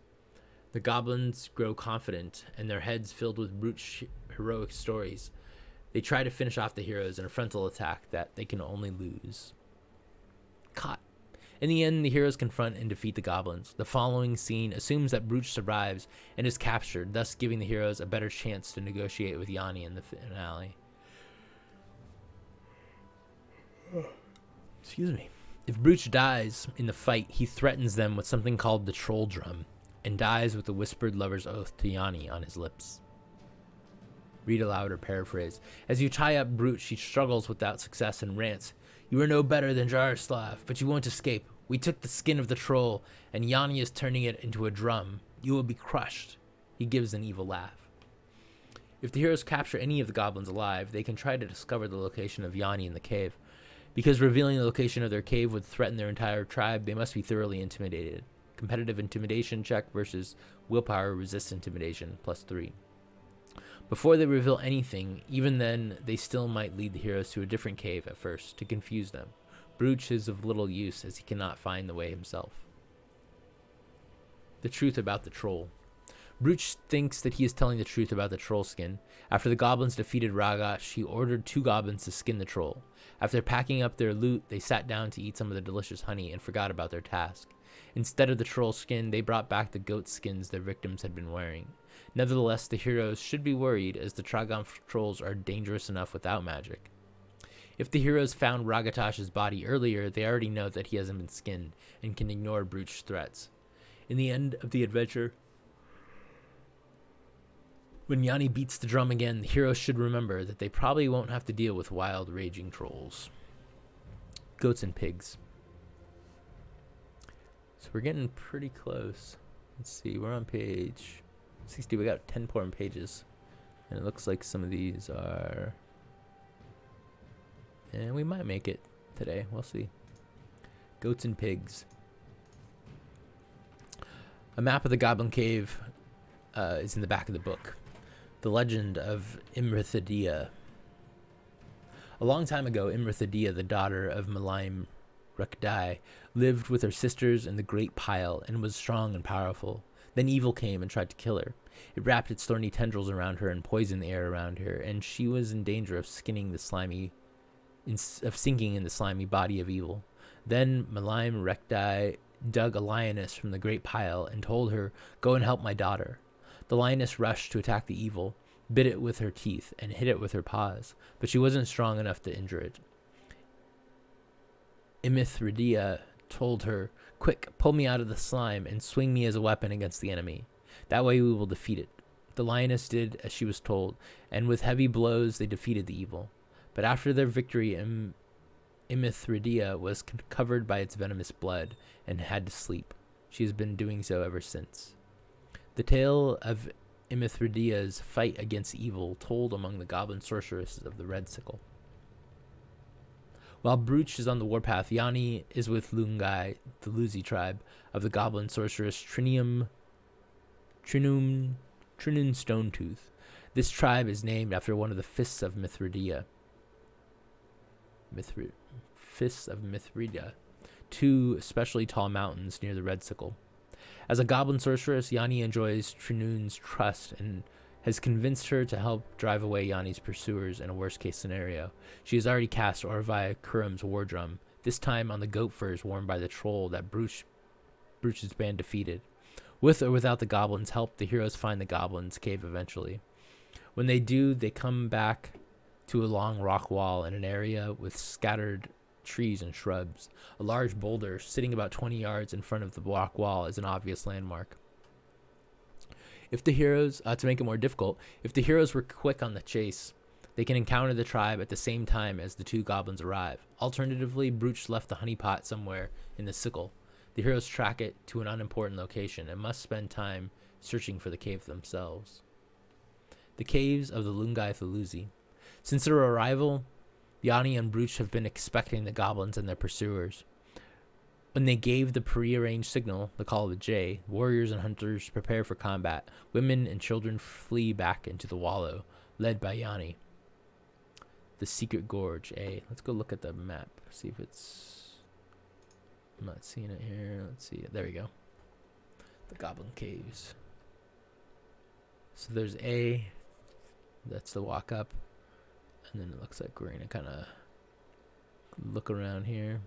the goblins grow confident and their heads filled with brute heroic stories. They try to finish off the heroes in a frontal attack that they can only lose. Caught. In the end, the heroes confront and defeat the goblins. The following scene assumes that Brooch survives and is captured, thus giving the heroes a better chance to negotiate with Yanni in the finale. Excuse me. If Brooch dies in the fight, he threatens them with something called the Troll Drum, and dies with the whispered lover's oath to Yanni on his lips. Read aloud or paraphrase. As you tie up Brooch, she struggles without success and rants, "You are no better than Jaroslav, but you won't escape. We took the skin of the troll, and Yanni is turning it into a drum. You will be crushed." He gives an evil laugh. If the heroes capture any of the goblins alive, they can try to discover the location of Yanni in the cave. Because revealing the location of their cave would threaten their entire tribe, they must be thoroughly intimidated. Competitive intimidation check versus willpower resist intimidation, +3. Before they reveal anything, even then, they still might lead the heroes to a different cave at first to confuse them. Brooch is of little use as he cannot find the way himself. The truth about the troll. Brooch thinks that he is telling the truth about the troll skin. After the goblins defeated Ragash, he ordered 2 goblins to skin the troll. After packing up their loot, they sat down to eat some of the delicious honey and forgot about their task. Instead of the troll skin, they brought back the goat skins their victims had been wearing. Nevertheless, the heroes should be worried, as the Tragon trolls are dangerous enough without magic. If the heroes found Ragatash's body earlier, they already know that he hasn't been skinned and can ignore Brooch's threats. In the end of the adventure, when Yanni beats the drum again, the heroes should remember that they probably won't have to deal with wild, raging trolls. Goats and pigs. So we're getting pretty close. Let's see, we're on page 60. We got 10 more pages. And it looks like some of these are... And we might make it today. We'll see. Goats and pigs. A map of the Goblin Cave is in the back of the book. The legend of Imrithidea. A long time ago, Imrithidea, the daughter of Malaim Rekdai, lived with her sisters in the Great Pile and was strong and powerful. Then evil came and tried to kill her. It wrapped its thorny tendrils around her and poisoned the air around her, and she was in danger of sinking in the slimy body of evil. Then Malign Recti dug a lioness from the great pile and told her, "Go and help my daughter." The lioness rushed to attack the evil, bit it with her teeth, and hit it with her paws, but she wasn't strong enough to injure it. Imithridia told her, "Quick, pull me out of the slime and swing me as a weapon against the enemy. That way we will defeat it." The lioness did as she was told, and with heavy blows they defeated the evil. But after their victory, Imithridia was covered by its venomous blood and had to sleep. She has been doing so ever since. The tale of Imithridia's fight against evil told among the goblin sorceresses of the Red Sickle. While Brooch is on the warpath, Yanni is with Lungai, the Luzi tribe of the goblin sorceress Trinun Stonetooth. This tribe is named after one of the Fists of Mithridia. Fists of Mithridia, two especially tall mountains near the Red Sickle. As a goblin sorceress, Yanni enjoys Trinun's trust and has convinced her to help drive away Yanni's pursuers in a worst-case scenario. She has already cast Orvai Kuram's war drum, this time on the goat furs worn by the troll that Brooch's band defeated. With or without the goblins' help, the heroes find the goblins' cave eventually. When they do, they come back to a long rock wall in an area with scattered trees and shrubs. A large boulder sitting about 20 yards in front of the rock wall is an obvious landmark. If the heroes, to make it more difficult, if the heroes were quick on the chase, they can encounter the tribe at the same time as the two goblins arrive. Alternatively, Brooch left the honeypot somewhere in the sickle. The heroes track it to an unimportant location and must spend time searching for the cave themselves. The caves of the Lungai Thaluzi. Since their arrival, Yanni and Brooch have been expecting the goblins and their pursuers. When they gave the prearranged signal, the call of the J, warriors and hunters prepare for combat. Women and children flee back into the wallow, led by Yanni. The Secret Gorge, A. Let's go look at the map, see if it's... I'm not seeing it here. Let's see it. There we go. The Goblin Caves. So there's A. That's the walk up. And then it looks like we're going to kind of look around here.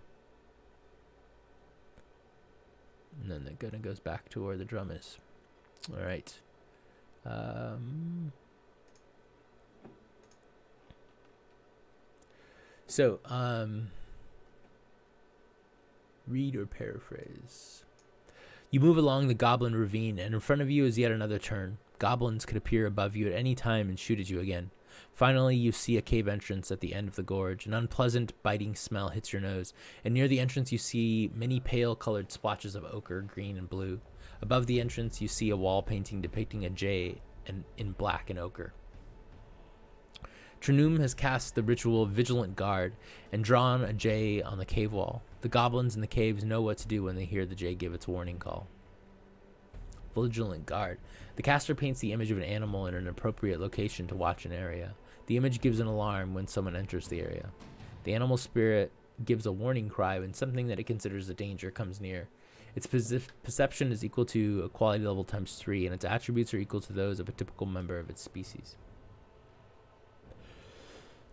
And then it kind of goes back to where the drum is. All right. Read or paraphrase. You move along the Goblin Ravine, and in front of you is yet another turn. Goblins could appear above you at any time and shoot at you again. Finally, you see a cave entrance at the end of the gorge. An unpleasant, biting smell hits your nose, and near the entrance you see many pale-colored splotches of ochre, green, and blue. Above the entrance, you see a wall painting depicting a J in black and ochre. Trinum has cast the ritual Vigilant Guard and drawn a J on the cave wall. The goblins in the caves know what to do when they hear the J give its warning call. Vigilant Guard. The caster paints the image of an animal in an appropriate location to watch an area. The image gives an alarm when someone enters the area. The animal spirit gives a warning cry when something that it considers a danger comes near. Its perception is equal to a quality level times 3, and its attributes are equal to those of a typical member of its species.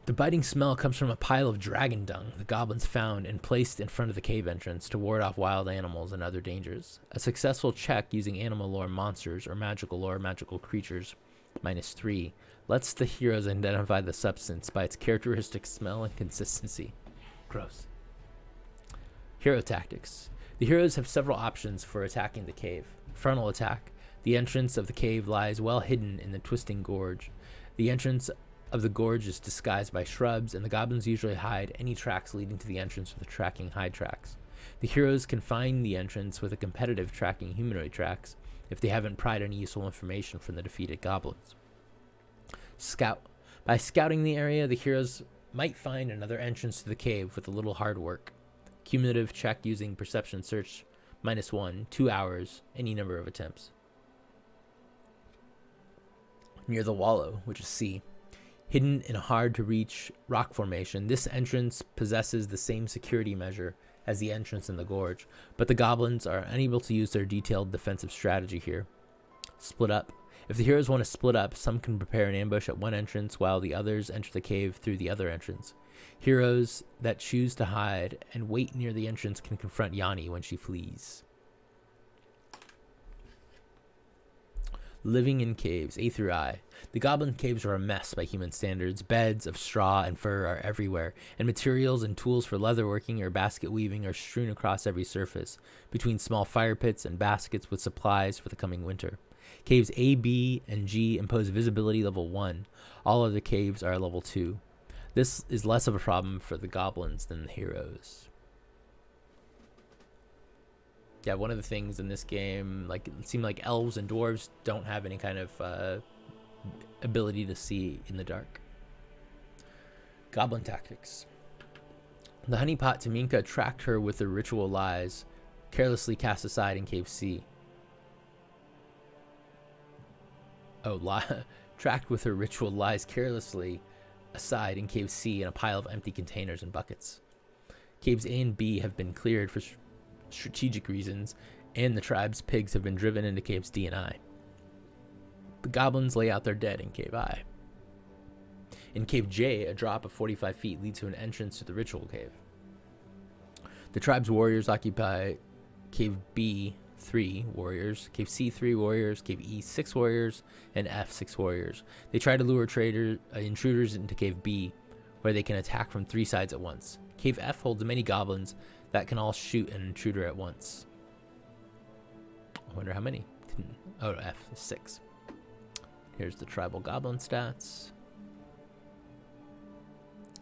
The biting smell comes from a pile of dragon dung the goblins found and placed in front of the cave entrance to ward off wild animals and other dangers. A successful check using animal lore monsters or magical creatures, -3, lets the heroes identify the substance by its characteristic smell and consistency. Gross. Hero tactics. The heroes have several options for attacking the cave. Frontal attack. The entrance of the cave lies well hidden in the twisting gorge. The entrance of the gorge is disguised by shrubs, and the goblins usually hide any tracks leading to the entrance with tracking hide tracks. The heroes can find the entrance with a competitive tracking humanoid tracks if they haven't pried any useful information from the defeated goblins. Scout. By scouting the area, the heroes might find another entrance to the cave with a little hard work. Cumulative check using perception search, -1, 2 hours, any number of attempts. Near the wallow, which is C. Hidden in a hard-to-reach rock formation, this entrance possesses the same security measure as the entrance in the gorge, but the goblins are unable to use their detailed defensive strategy here. Split up. If the heroes want to split up, some can prepare an ambush at one entrance while the others enter the cave through the other entrance. Heroes that choose to hide and wait near the entrance can confront Yanni when she flees. Living in caves, A through I. The goblin caves are a mess by human standards. Beds of straw and fur are everywhere, and materials and tools for leatherworking or basket weaving are strewn across every surface, between small fire pits and baskets with supplies for the coming winter. Caves A, B, and G impose visibility level 1. All other caves are level 2. This is less of a problem for the goblins than the heroes. Yeah, one of the things in this game, like, it seemed like elves and dwarves don't have any kind of ability to see in the dark. Goblin tactics. The honeypot Taminka tracked her with her ritual lies, carelessly cast aside in Cave C. Tracked with her ritual lies carelessly aside in Cave C in a pile of empty containers and buckets. Caves A and B have been cleared for strategic reasons, and the tribe's pigs have been driven into caves D and I. The goblins lay out their dead in Cave I. In Cave J, a drop of 45 feet leads to an entrance to the ritual cave. The tribe's warriors occupy Cave B, 3 warriors, Cave C, 3 warriors, Cave E, 6 warriors, and F, 6 warriors. They try to lure intruders into Cave B, where they can attack from 3 sides at once. Cave F holds many goblins that can all shoot an intruder at once. I wonder how many. Oh, F is 6. Here's the tribal goblin stats.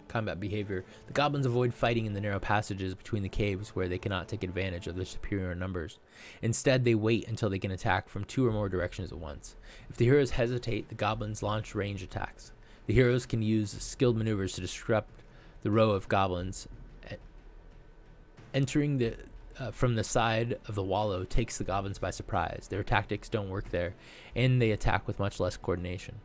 Combat behavior. The goblins avoid fighting in the narrow passages between the caves where they cannot take advantage of their superior numbers. Instead, they wait until they can attack from 2 or more directions at once. If the heroes hesitate, the goblins launch range attacks. The heroes can use skilled maneuvers to disrupt the row of goblins. Entering from the side of the wallow takes the goblins by surprise. Their tactics don't work there, and they attack with much less coordination.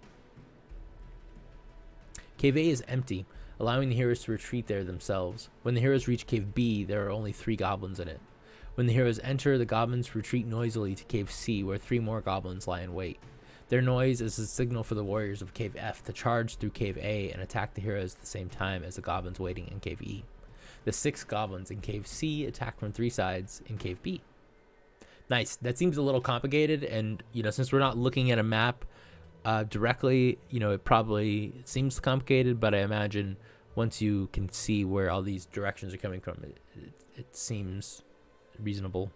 Cave A is empty, allowing the heroes to retreat there themselves. When the heroes reach Cave B, there are only 3 goblins in it. When the heroes enter, the goblins retreat noisily to Cave C, where 3 more goblins lie in wait. Their noise is a signal for the warriors of Cave F to charge through Cave A and attack the heroes at the same time as the goblins waiting in Cave E. The 6 goblins in Cave C attack from 3 sides in Cave B. Nice. That seems a little complicated, and since we're not looking at a map directly, it probably seems complicated, but I imagine once you can see where all these directions are coming from, it seems reasonable.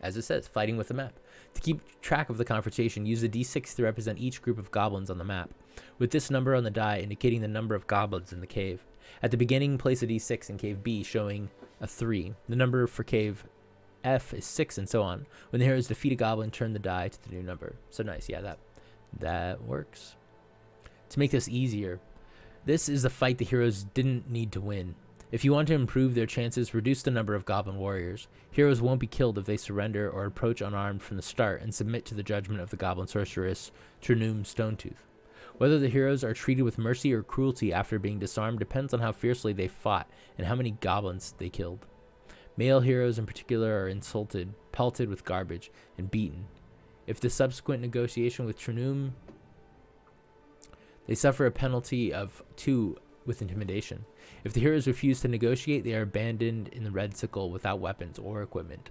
As it says, fighting with the map. To keep track of the confrontation, use the d6 to represent each group of goblins on the map, with this number on the die indicating the number of goblins in the cave. At the beginning, place a d6 in Cave B, showing a 3. The number for Cave F is 6, and so on. When the heroes defeat a goblin, turn the die to the new number. So nice, yeah, that works. To make this easier, this is the fight the heroes didn't need to win. If you want to improve their chances, reduce the number of goblin warriors. Heroes won't be killed if they surrender or approach unarmed from the start and submit to the judgment of the goblin sorceress Turnum Stonetooth. Whether the heroes are treated with mercy or cruelty after being disarmed depends on how fiercely they fought and how many goblins they killed. Male heroes in particular are insulted, pelted with garbage, and beaten. If the subsequent negotiation with Turnum, they suffer a penalty of 2 with intimidation. If the heroes refuse to negotiate, they are abandoned in the Red Sickle without weapons or equipment.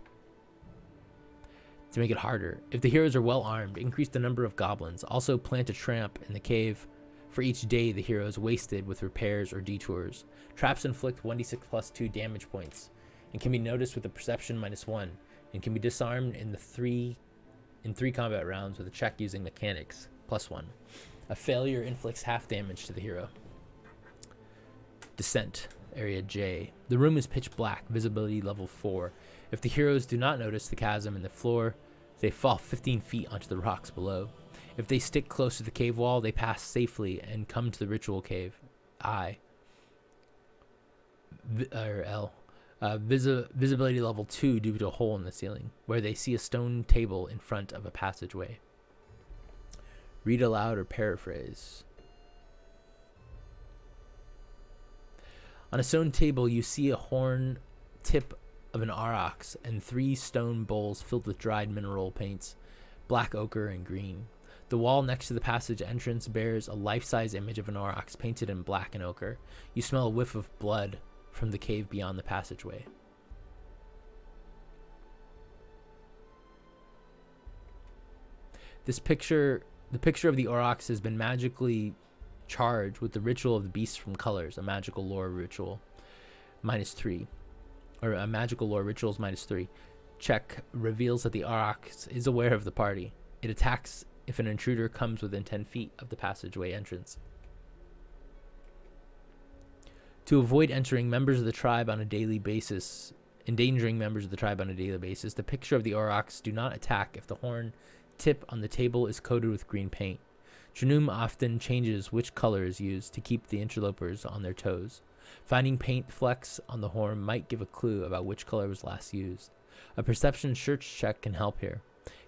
To make it harder, if the heroes are well armed, increase the number of goblins. Also plant a tramp in the cave for each day the heroes wasted with repairs or detours. Traps inflict 1d6 plus 2 damage points and can be noticed with a perception -1 and can be disarmed in 3 combat rounds with a check using mechanics +1. A failure inflicts half damage to the hero. Descent, Area J. The room is pitch black, visibility level 4. If the heroes do not notice the chasm in the floor, they fall 15 feet onto the rocks below. If they stick close to the cave wall, they pass safely and come to the ritual cave, I. Or L. Visibility level 2 due to a hole in the ceiling, where they see a stone table in front of a passageway. Read aloud or paraphrase. On a stone table, you see a horn tip of an aurochs and 3 stone bowls filled with dried mineral paints. black ochre, and green. The wall next to the passage entrance bears a life-size image of an aurochs painted in black and ochre. You smell a whiff of blood from the cave beyond the passageway. The picture of the aurochs has been magically charged with the ritual of the beasts from colors, a magical lore ritual -3. Or a magical lore rituals -3. Check reveals that the aurochs is aware of the party. It attacks if an intruder comes within 10 feet of the passageway entrance. To avoid endangering members of the tribe on a daily basis, the picture of the aurochs do not attack if the horn tip on the table is coated with green paint. Trunum often changes which color is used to keep the interlopers on their toes. Finding paint flecks on the horn might give a clue about which color was last used. A perception search check can help here.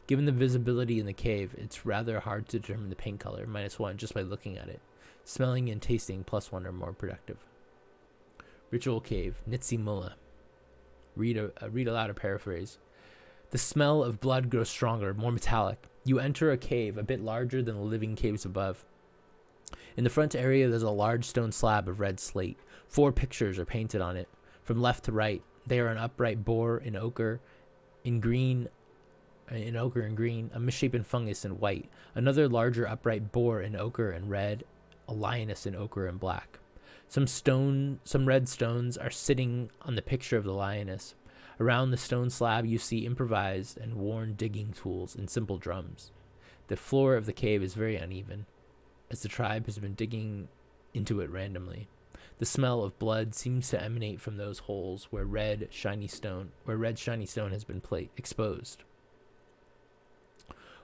Given the visibility in the cave, it's rather hard to determine the paint color, -1, just by looking at it. Smelling and tasting +1 are more productive. Ritual Cave, Nitsi Mulla. Read aloud a paraphrase. The smell of blood grows stronger, more metallic. You enter a cave a bit larger than the living caves above. In the front area, there's a large stone slab of red slate. 4 pictures are painted on it. From left to right, they are an upright boar in ochre, in green, a misshapen fungus in white, another larger upright boar in ochre and red, a lioness in ochre and black. Some red stones are sitting on the picture of the lioness. Around the stone slab, you see improvised and worn digging tools and simple drums. The floor of the cave is very uneven, as the tribe has been digging into it randomly. The smell of blood seems to emanate from those holes where red shiny stone has been exposed.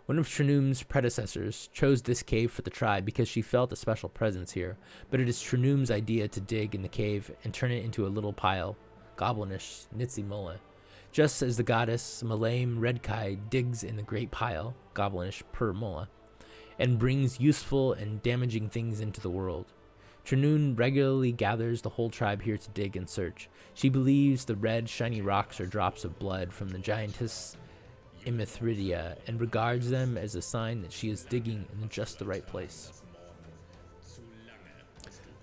One of Trunum's predecessors chose this cave for the tribe because she felt a special presence here, but it is Trunum's idea to dig in the cave and turn it into a little pile, goblinish Nitsi Mulla, just as the goddess Malaim Redkai digs in the great pile, goblinish Per Mulla, and brings useful and damaging things into the world. Trunum regularly gathers the whole tribe here to dig and search. She believes the red, shiny rocks are drops of blood from the giantess Imithridia and regards them as a sign that she is digging in just the right place.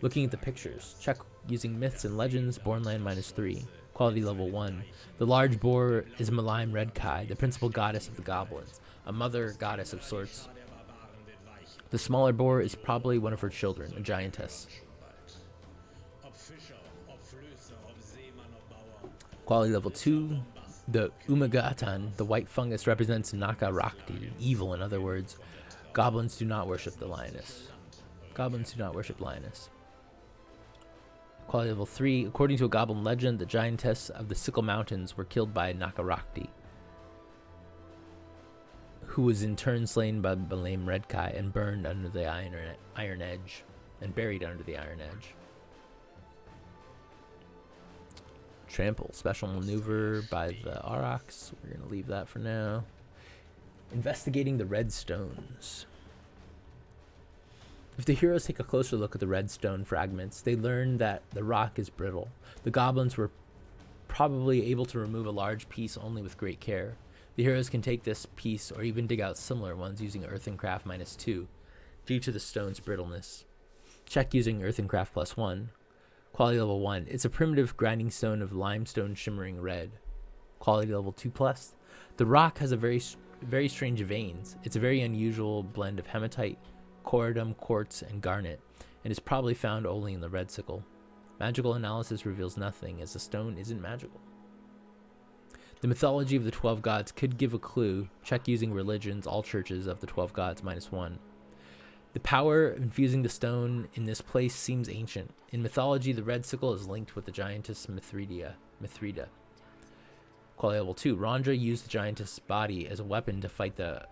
Looking at the pictures, check using myths and legends, Bornland -3, quality level 1. The large boar is Malaim Redkai, the principal goddess of the goblins, a mother goddess of sorts. The smaller boar is probably one of her children, a giantess. Quality level 2. The Umagatan, the white fungus, represents Nakarakti, evil in other words. Goblins do not worship the lioness. Quality level 3. According to a goblin legend, the giantess of the Sickle Mountains were killed by Nakarakti, who was in turn slain by Balaam Redkai and burned under the Iron Edge, and buried under the Iron Edge. Trample, special maneuver by the aurochs. We're going to leave that for now. Investigating the red stones. If the heroes take a closer look at the red stone fragments, they learn that the rock is brittle. The goblins were probably able to remove a large piece only with great care. The heroes can take this piece or even dig out similar ones using Earthencraft -2 due to the stone's brittleness. Check using Earthencraft +1. Quality level 1. It's a primitive grinding stone of limestone shimmering red. Quality level 2+. The rock has a very strange veins. It's a very unusual blend of hematite, corundum, quartz, and garnet, and is probably found only in the red sickle. Magical analysis reveals nothing, as the stone isn't magical. The mythology of the 12 gods could give a clue. Check using religions, all churches of the 12 gods -1. The power infusing the stone in this place seems ancient. In mythology, the red sickle is linked with the giantess Mithrida. Quality level 2. Rondra used the giantess' body as a weapon to fight the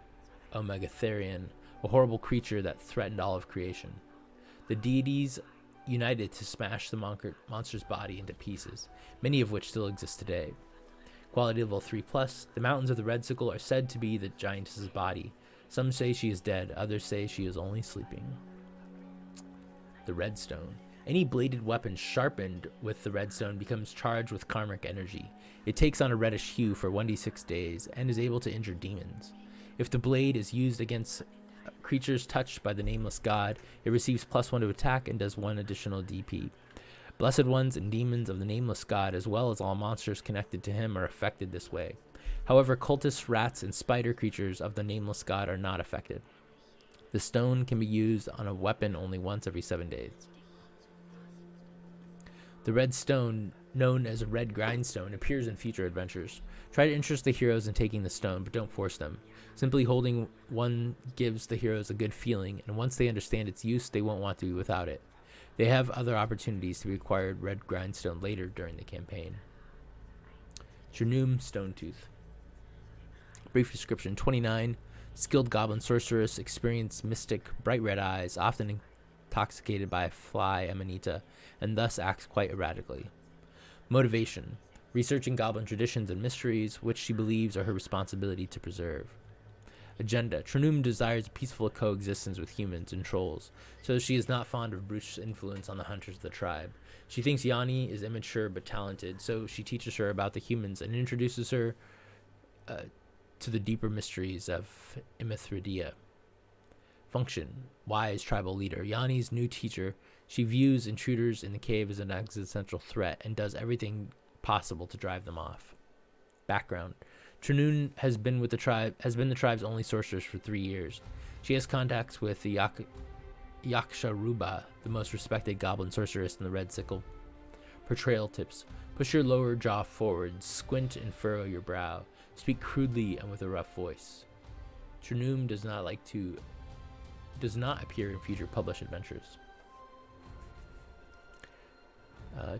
Omegatherian, a horrible creature that threatened all of creation. The deities united to smash the monster's body into pieces, many of which still exist today. Quality level 3+. The mountains of the red sickle are said to be the giantess' body. Some say she is dead, others say she is only sleeping. The redstone. Any bladed weapon sharpened with the redstone becomes charged with karmic energy. It takes on a reddish hue for 1d6 days and is able to injure demons. If the blade is used against creatures touched by the nameless god, it receives +1 to attack and does 1 additional DP. Blessed ones and demons of the nameless god, as well as all monsters connected to him, are affected this way. However, cultists, rats, and spider creatures of the nameless god are not affected. The stone can be used on a weapon only once every 7 days. The red stone, known as a red grindstone, appears in future adventures. Try to interest the heroes in taking the stone, but don't force them. Simply holding one gives the heroes a good feeling, and once they understand its use, they won't want to be without it. They have other opportunities to be acquired red grindstone later during the campaign. Chernum Stonetooth. Brief description. 29. Skilled goblin sorceress, experienced mystic, bright red eyes, often intoxicated by a fly amanita, and thus acts quite erratically. Motivation. Researching goblin traditions and mysteries, which she believes are her responsibility to preserve. Agenda. Chernum desires peaceful coexistence with humans and trolls, so she is not fond of Bruch's influence on the hunters of the tribe. She thinks Yanni is immature but talented, so she teaches her about the humans and introduces her to the deeper mysteries of Imithridia. Function. Wise tribal leader. Yanni's new teacher. She views intruders in the cave as an existential threat and does everything possible to drive them off. Background. Chernun has been the tribe's only sorceress for 3 years. She has contacts with the Yaksharuba, the most respected goblin sorceress in the Red Sickle. Portrayal tips. Push your lower jaw forward, squint and furrow your brow. Speak crudely and with a rough voice. Chernum does not appear in future published adventures.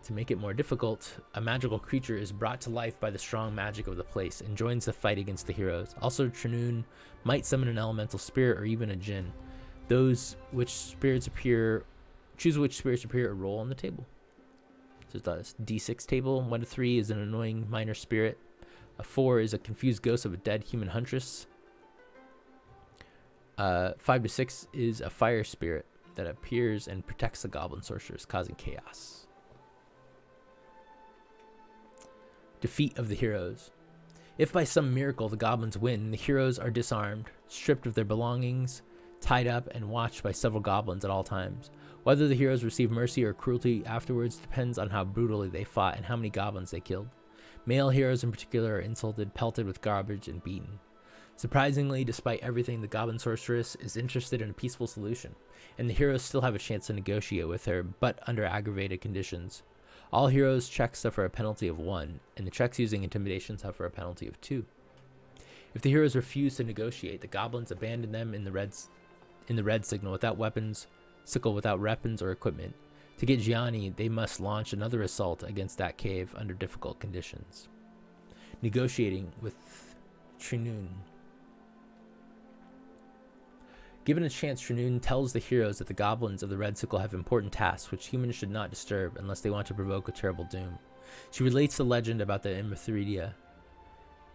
To make it more difficult, a magical creature is brought to life by the strong magic of the place and joins the fight against the heroes. Also, Chernun might summon an elemental spirit or even a djinn. Choose which spirits appear a role on the table. So it's a D6 table. 1 to 3 is an annoying minor spirit. A 4 is a confused ghost of a dead human huntress. 5 to 6 is a fire spirit that appears and protects the goblin sorcerers, causing chaos. Defeat of the heroes. If by some miracle the goblins win, the heroes are disarmed, stripped of their belongings, tied up, and watched by several goblins at all times. Whether the heroes receive mercy or cruelty afterwards depends on how brutally they fought and how many goblins they killed. Male heroes in particular are insulted, pelted with garbage, and beaten. Surprisingly, despite everything, the goblin sorceress is interested in a peaceful solution, and the heroes still have a chance to negotiate with her, but under aggravated conditions. All heroes' checks suffer a penalty of 1, and the checks using intimidation suffer a penalty of 2. If the heroes refuse to negotiate, the goblins abandon them in the red signal without weapons or equipment. To get Gianni, they must launch another assault against that cave under difficult conditions. Negotiating with Chernun. Given a chance, Chernun tells the heroes that the goblins of the Red Sickle have important tasks which humans should not disturb unless they want to provoke a terrible doom. She relates the legend about the Imithridia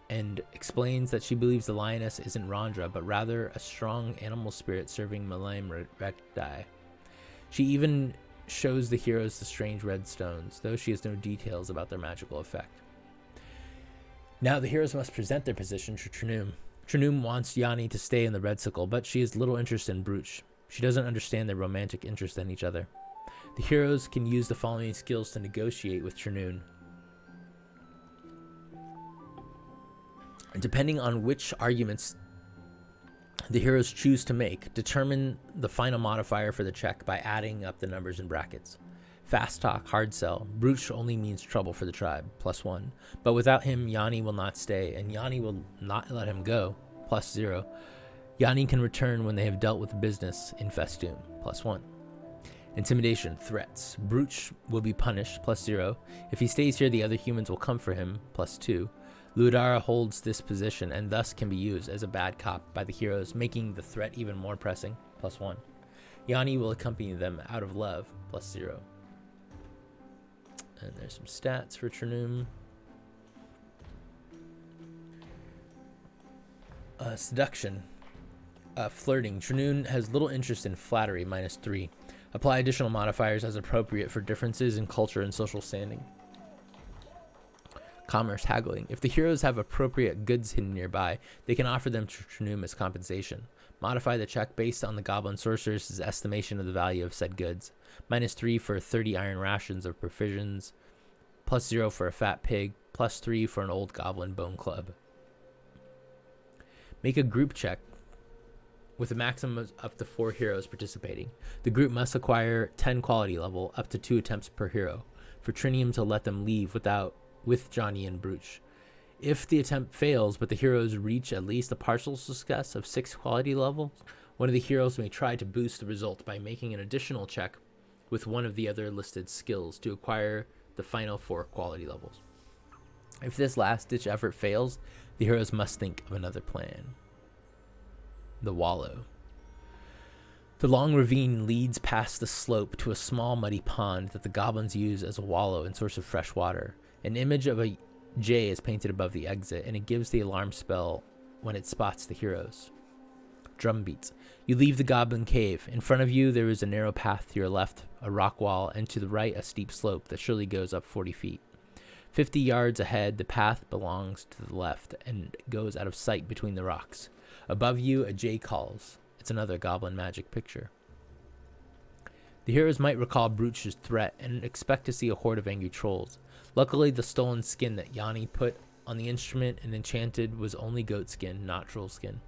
and explains that she believes the lioness isn't Rondra, but rather a strong animal spirit serving Malaim Recti. She even shows the heroes the strange red stones, though she has no details about their magical effect. Now the heroes must present their position to Chernun. Chernun wants Yanni to stay in the Red Sickle, but she has little interest in Bruch. She doesn't understand their romantic interest in each other. The heroes can use the following skills to negotiate with Chernun. Depending on which arguments the heroes choose to make, determine the final modifier for the check by adding up the numbers in brackets. Fast talk, hard sell. Bruch only means trouble for the tribe, +1. But without him, Yanni will not stay, and Yanni will not let him go, +0. Yanni can return when they have dealt with business in festoon, +1. Intimidation, threats. Bruch will be punished, +0. If he stays here, the other humans will come for him, +2. Ludara holds this position and thus can be used as a bad cop by the heroes, making the threat even more pressing, +1. Yanni will accompany them out of love, +0. And there's some stats for Chernun. Seduction. Flirting. Chernun has little interest in flattery, -3. Apply additional modifiers as appropriate for differences in culture and social standing. Commerce haggling. If the heroes have appropriate goods hidden nearby, they can offer them to Trunum as compensation. Modify the check based on the goblin sorceress's estimation of the value of said goods. -3 for 30 iron rations of provisions, +0 for a fat pig, +3 for an old goblin bone club. Make a group check with a maximum of up to 4 heroes participating. The group must acquire 10 quality level, up to 2 attempts per hero, for Trinium to let them leave with Johnny and Brooch. If the attempt fails, but the heroes reach at least a partial success of 6 quality levels, one of the heroes may try to boost the result by making an additional check with one of the other listed skills to acquire the final 4 quality levels. If this last-ditch effort fails, the heroes must think of another plan. The Wallow. The long ravine leads past the slope to a small muddy pond that the goblins use as a wallow and source of fresh water. An image of a J is painted above the exit, and it gives the alarm spell when it spots the heroes. Drum beats. You leave the goblin cave. In front of you, there is a narrow path to your left, a rock wall, and to the right, a steep slope that surely goes up 40 feet. 50 yards ahead, the path belongs to the left and goes out of sight between the rocks. Above you, a J calls. It's another goblin magic picture. The heroes might recall Brooch's threat and expect to see a horde of angry trolls. Luckily, the stolen skin that Yanni put on the instrument and enchanted was only goat skin, not troll skin.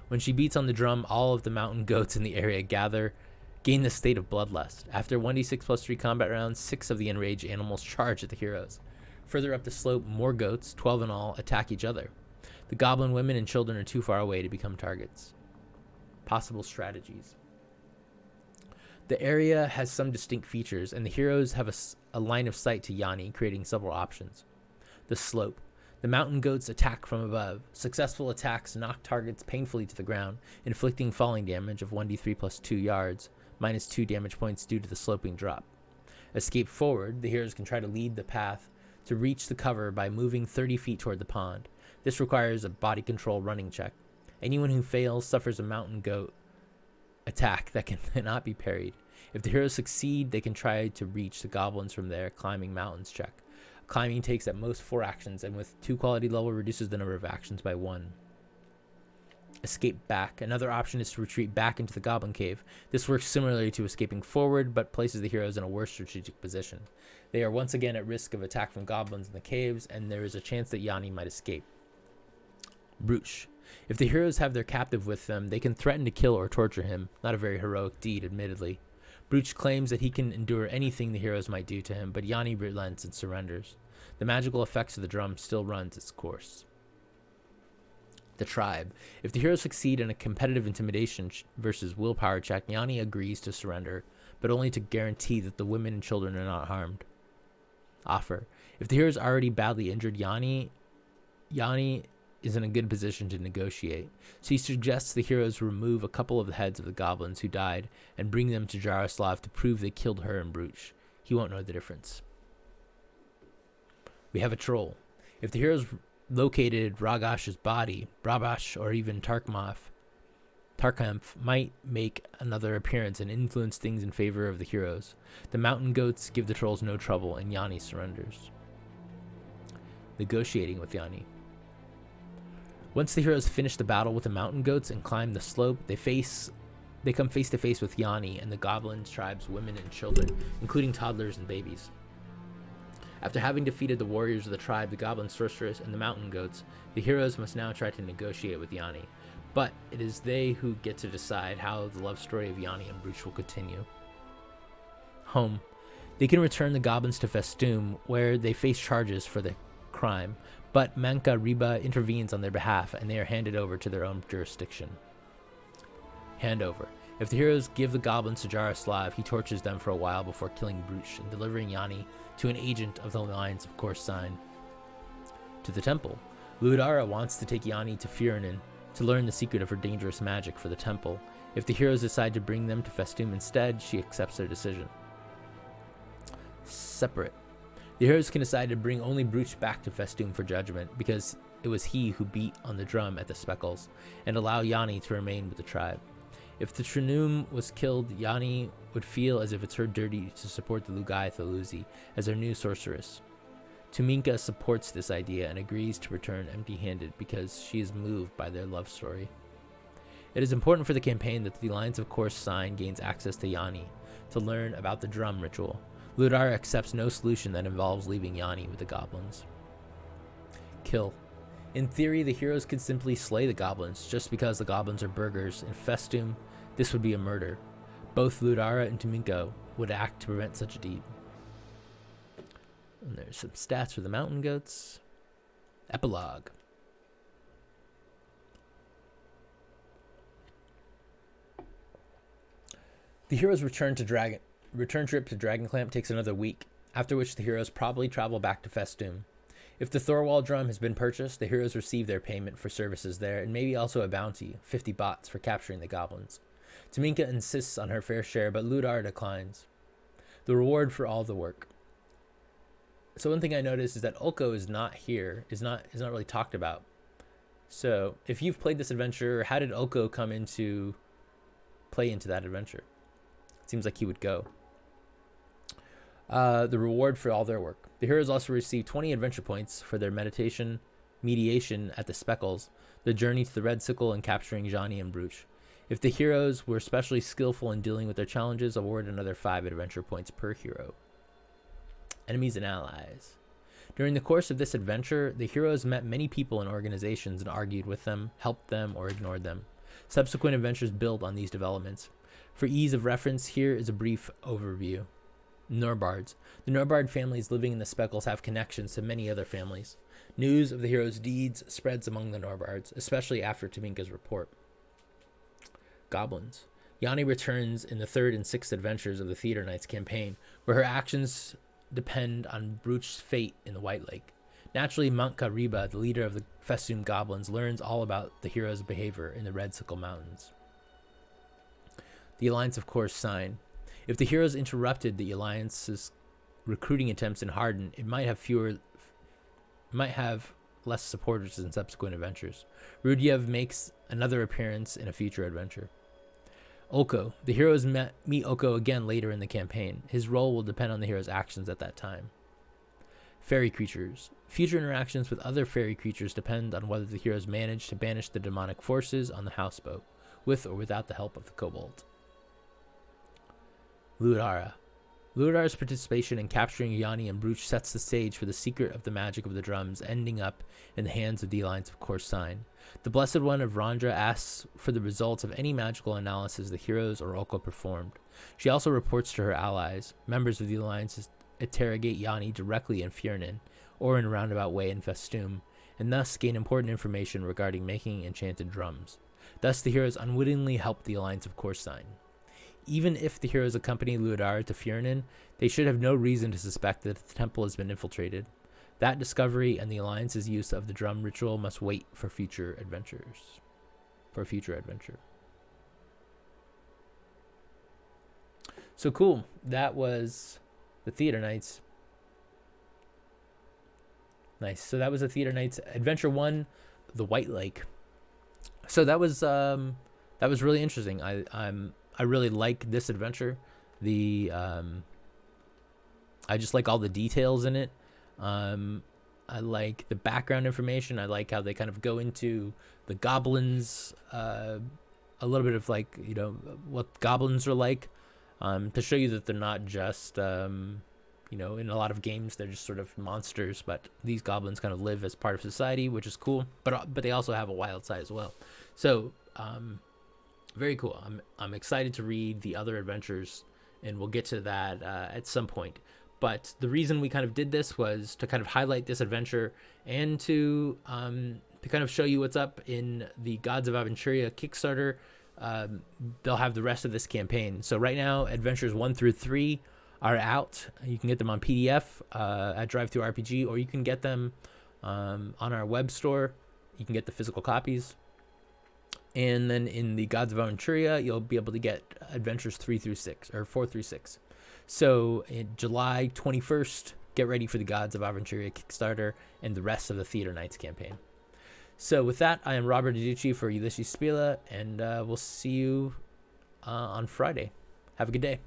When she beats on the drum, all of the mountain goats in the area gain the state of bloodlust. After 1d6 plus 3 combat rounds, 6 of the enraged animals charge at the heroes. Further up the slope, more goats, 12 in all, attack each other. The goblin women and children are too far away to become targets. Possible strategies. The area has some distinct features, and the heroes have a line of sight to Yanni, creating several options. The slope. The mountain goats attack from above. Successful attacks knock targets painfully to the ground, inflicting falling damage of 1d3 plus 2 yards, -2 damage points due to the sloping drop. Escape forward. The heroes can try to lead the path to reach the cover by moving 30 feet toward the pond. This requires a body control running check. Anyone who fails suffers a mountain goat attack that cannot be parried. If the heroes succeed, they can try to reach the goblins from their climbing mountains check. Climbing takes at most 4 actions, and with 2 quality level reduces the number of actions by 1. Escape back. Another option is to retreat back into the goblin cave. This works similarly to escaping forward, but places the heroes in a worse strategic position. They are once again at risk of attack from goblins in the caves, and there is a chance that Yanni might escape. Brooch. If the heroes have their captive with them, they can threaten to kill or torture him. Not a very heroic deed, admittedly. Brooch claims that he can endure anything the heroes might do to him, but Yanni relents and surrenders. The magical effects of the drum still runs its course. The tribe. If the heroes succeed in a competitive intimidation versus willpower check, Yanni agrees to surrender, but only to guarantee that the women and children are not harmed. Offer. If the heroes already badly injured Yanni is in a good position to negotiate, so he suggests the heroes remove a couple of the heads of the goblins who died and bring them to Jaroslav to prove they killed her and Brooch. He won't know the difference. We have a troll. If the heroes located Ragash's body, Brabash or even Tarkamph might make another appearance and influence things in favor of the heroes. The mountain goats give the trolls no trouble, and Yanni surrenders. Negotiating with Yanni. Once the heroes finish the battle with the mountain goats and climb the slope, they come face to face with Yanni and the goblin tribe's women and children, including toddlers and babies. After having defeated the warriors of the tribe, the goblin sorceress, and the mountain goats, the heroes must now try to negotiate with Yanni. But it is they who get to decide how the love story of Yanni and Brooch will continue. Home. They can return the goblins to Festum, where they face charges for the crime, but Manka Riba intervenes on their behalf, and they are handed over to their own jurisdiction. Handover. If the heroes give the goblins to Jaroslav, he tortures them for a while before killing Brooch and delivering Yanni to an agent of the Alliance of Corsign. To the temple. Luidara wants to take Yanni to Firanin to learn the secret of her dangerous magic for the temple. If the heroes decide to bring them to Festum instead, she accepts their decision. Separate. The heroes can decide to bring only Brooch back to Festum for judgment, because it was he who beat on the drum at the Speckles, and allow Yanni to remain with the tribe. If the Trinum was killed, Yanni would feel as if it's her duty to support the Lugai Thaluzi as their new sorceress. Tuminka supports this idea and agrees to return empty-handed because she is moved by their love story. It is important for the campaign that the Alliance of Course sign gains access to Yanni to learn about the drum ritual. Ludara accepts no solution that involves leaving Yanni with the goblins. Kill. In theory, the heroes could simply slay the goblins just because the goblins are burghers. In Festum, this would be a murder. Both Ludara and Tuminka would act to prevent such a deed. And there's some stats for the mountain goats. Epilogue. The heroes' return trip to Dragonclamp takes another week, after which the heroes probably travel back to Festum. If the Thorwall drum has been purchased, the heroes receive their payment for services there, and maybe also a bounty, 50 bots, for capturing the goblins. Tuminka insists on her fair share, but Ludar declines. The reward for all the work. So one thing I noticed is that Ulko is not here, is not really talked about. So if you've played this adventure, how did Ulko come into play into that adventure? It seems like he would go. The reward for all their work. The heroes also receive 20 adventure points for their mediation at the Speckles, the journey to the Red Sickle, and capturing Johnny and Brooch. If the heroes were especially skillful in dealing with their challenges, award another 5 adventure points per hero. Enemies and allies. During the course of this adventure, the heroes met many people and organizations and argued with them, helped them, or ignored them. Subsequent adventures build on these developments. For ease of reference, here is a brief overview. Norbards. The Norbard families living in the Speckles have connections to many other families. News of the heroes' deeds spreads among the Norbards, especially after Tuminka's report. Goblins. Yanni returns in the 3rd and 6th adventures of the Theater Knights campaign, where her actions depend on Brooch's fate in the White Lake. Naturally, Mantka Riba, the leader of the Festum goblins, learns all about the heroes' behavior in the Red Sickle Mountains. The Alliance of Course sign. If the heroes interrupted the Alliance's recruiting attempts in Hardin, it might have less supporters in subsequent adventures. Rudiev makes another appearance in a future adventure. Ulko. The heroes meet Ulko again later in the campaign. His role will depend on the hero's actions at that time. Fairy creatures. Future interactions with other fairy creatures depend on whether the heroes manage to banish the demonic forces on the houseboat, with or without the help of the kobold. Ludara. Ludara's participation in capturing Yanni and Brooch sets the stage for the secret of the magic of the drums ending up in the hands of the Alliance of Course sign. The Blessed One of Randra asks for the results of any magical analysis the heroes or Ulko performed. She also reports to her allies. Members of the Alliance interrogate Yanni directly in Fjernin, or in a roundabout way in Festum, and thus gain important information regarding making enchanted drums. Thus the heroes unwittingly help the Alliance of Course sign. Even if the heroes accompany Ludara to Fjernin, they should have no reason to suspect that the temple has been infiltrated. That discovery and the Alliance's use of the drum ritual must wait for future adventures. So cool. That was the Theater Knights. Nice. So that was the Theater Knights Adventure 1, The White Lake. So that was really interesting. I really like this adventure. I just like all the details in it. I like the background information. I like how they kind of go into the goblins, a little bit of like, what goblins are like, to show you that they're not just, in a lot of games, they're just sort of monsters, but these goblins kind of live as part of society, which is cool, but they also have a wild side as well. So, very cool. I'm excited to read the other adventures, and we'll get to that at some point. But the reason we kind of did this was to kind of highlight this adventure and to kind of show you what's up in the Gods of Aventuria Kickstarter. They'll have the rest of this campaign. So right now, adventures 1 through 3 are out. You can get them on PDF at Drive-Thru RPG, or you can get them on our web store. You can get the physical copies. And then in the Gods of Aventuria, you'll be able to get adventures 4 through 6. So in July 21st, get ready for the Gods of Aventuria Kickstarter and the rest of the Theater Knights campaign. So with that, I am Robert Adiucci for Ulisses Spila, and we'll see you on Friday. Have a good day.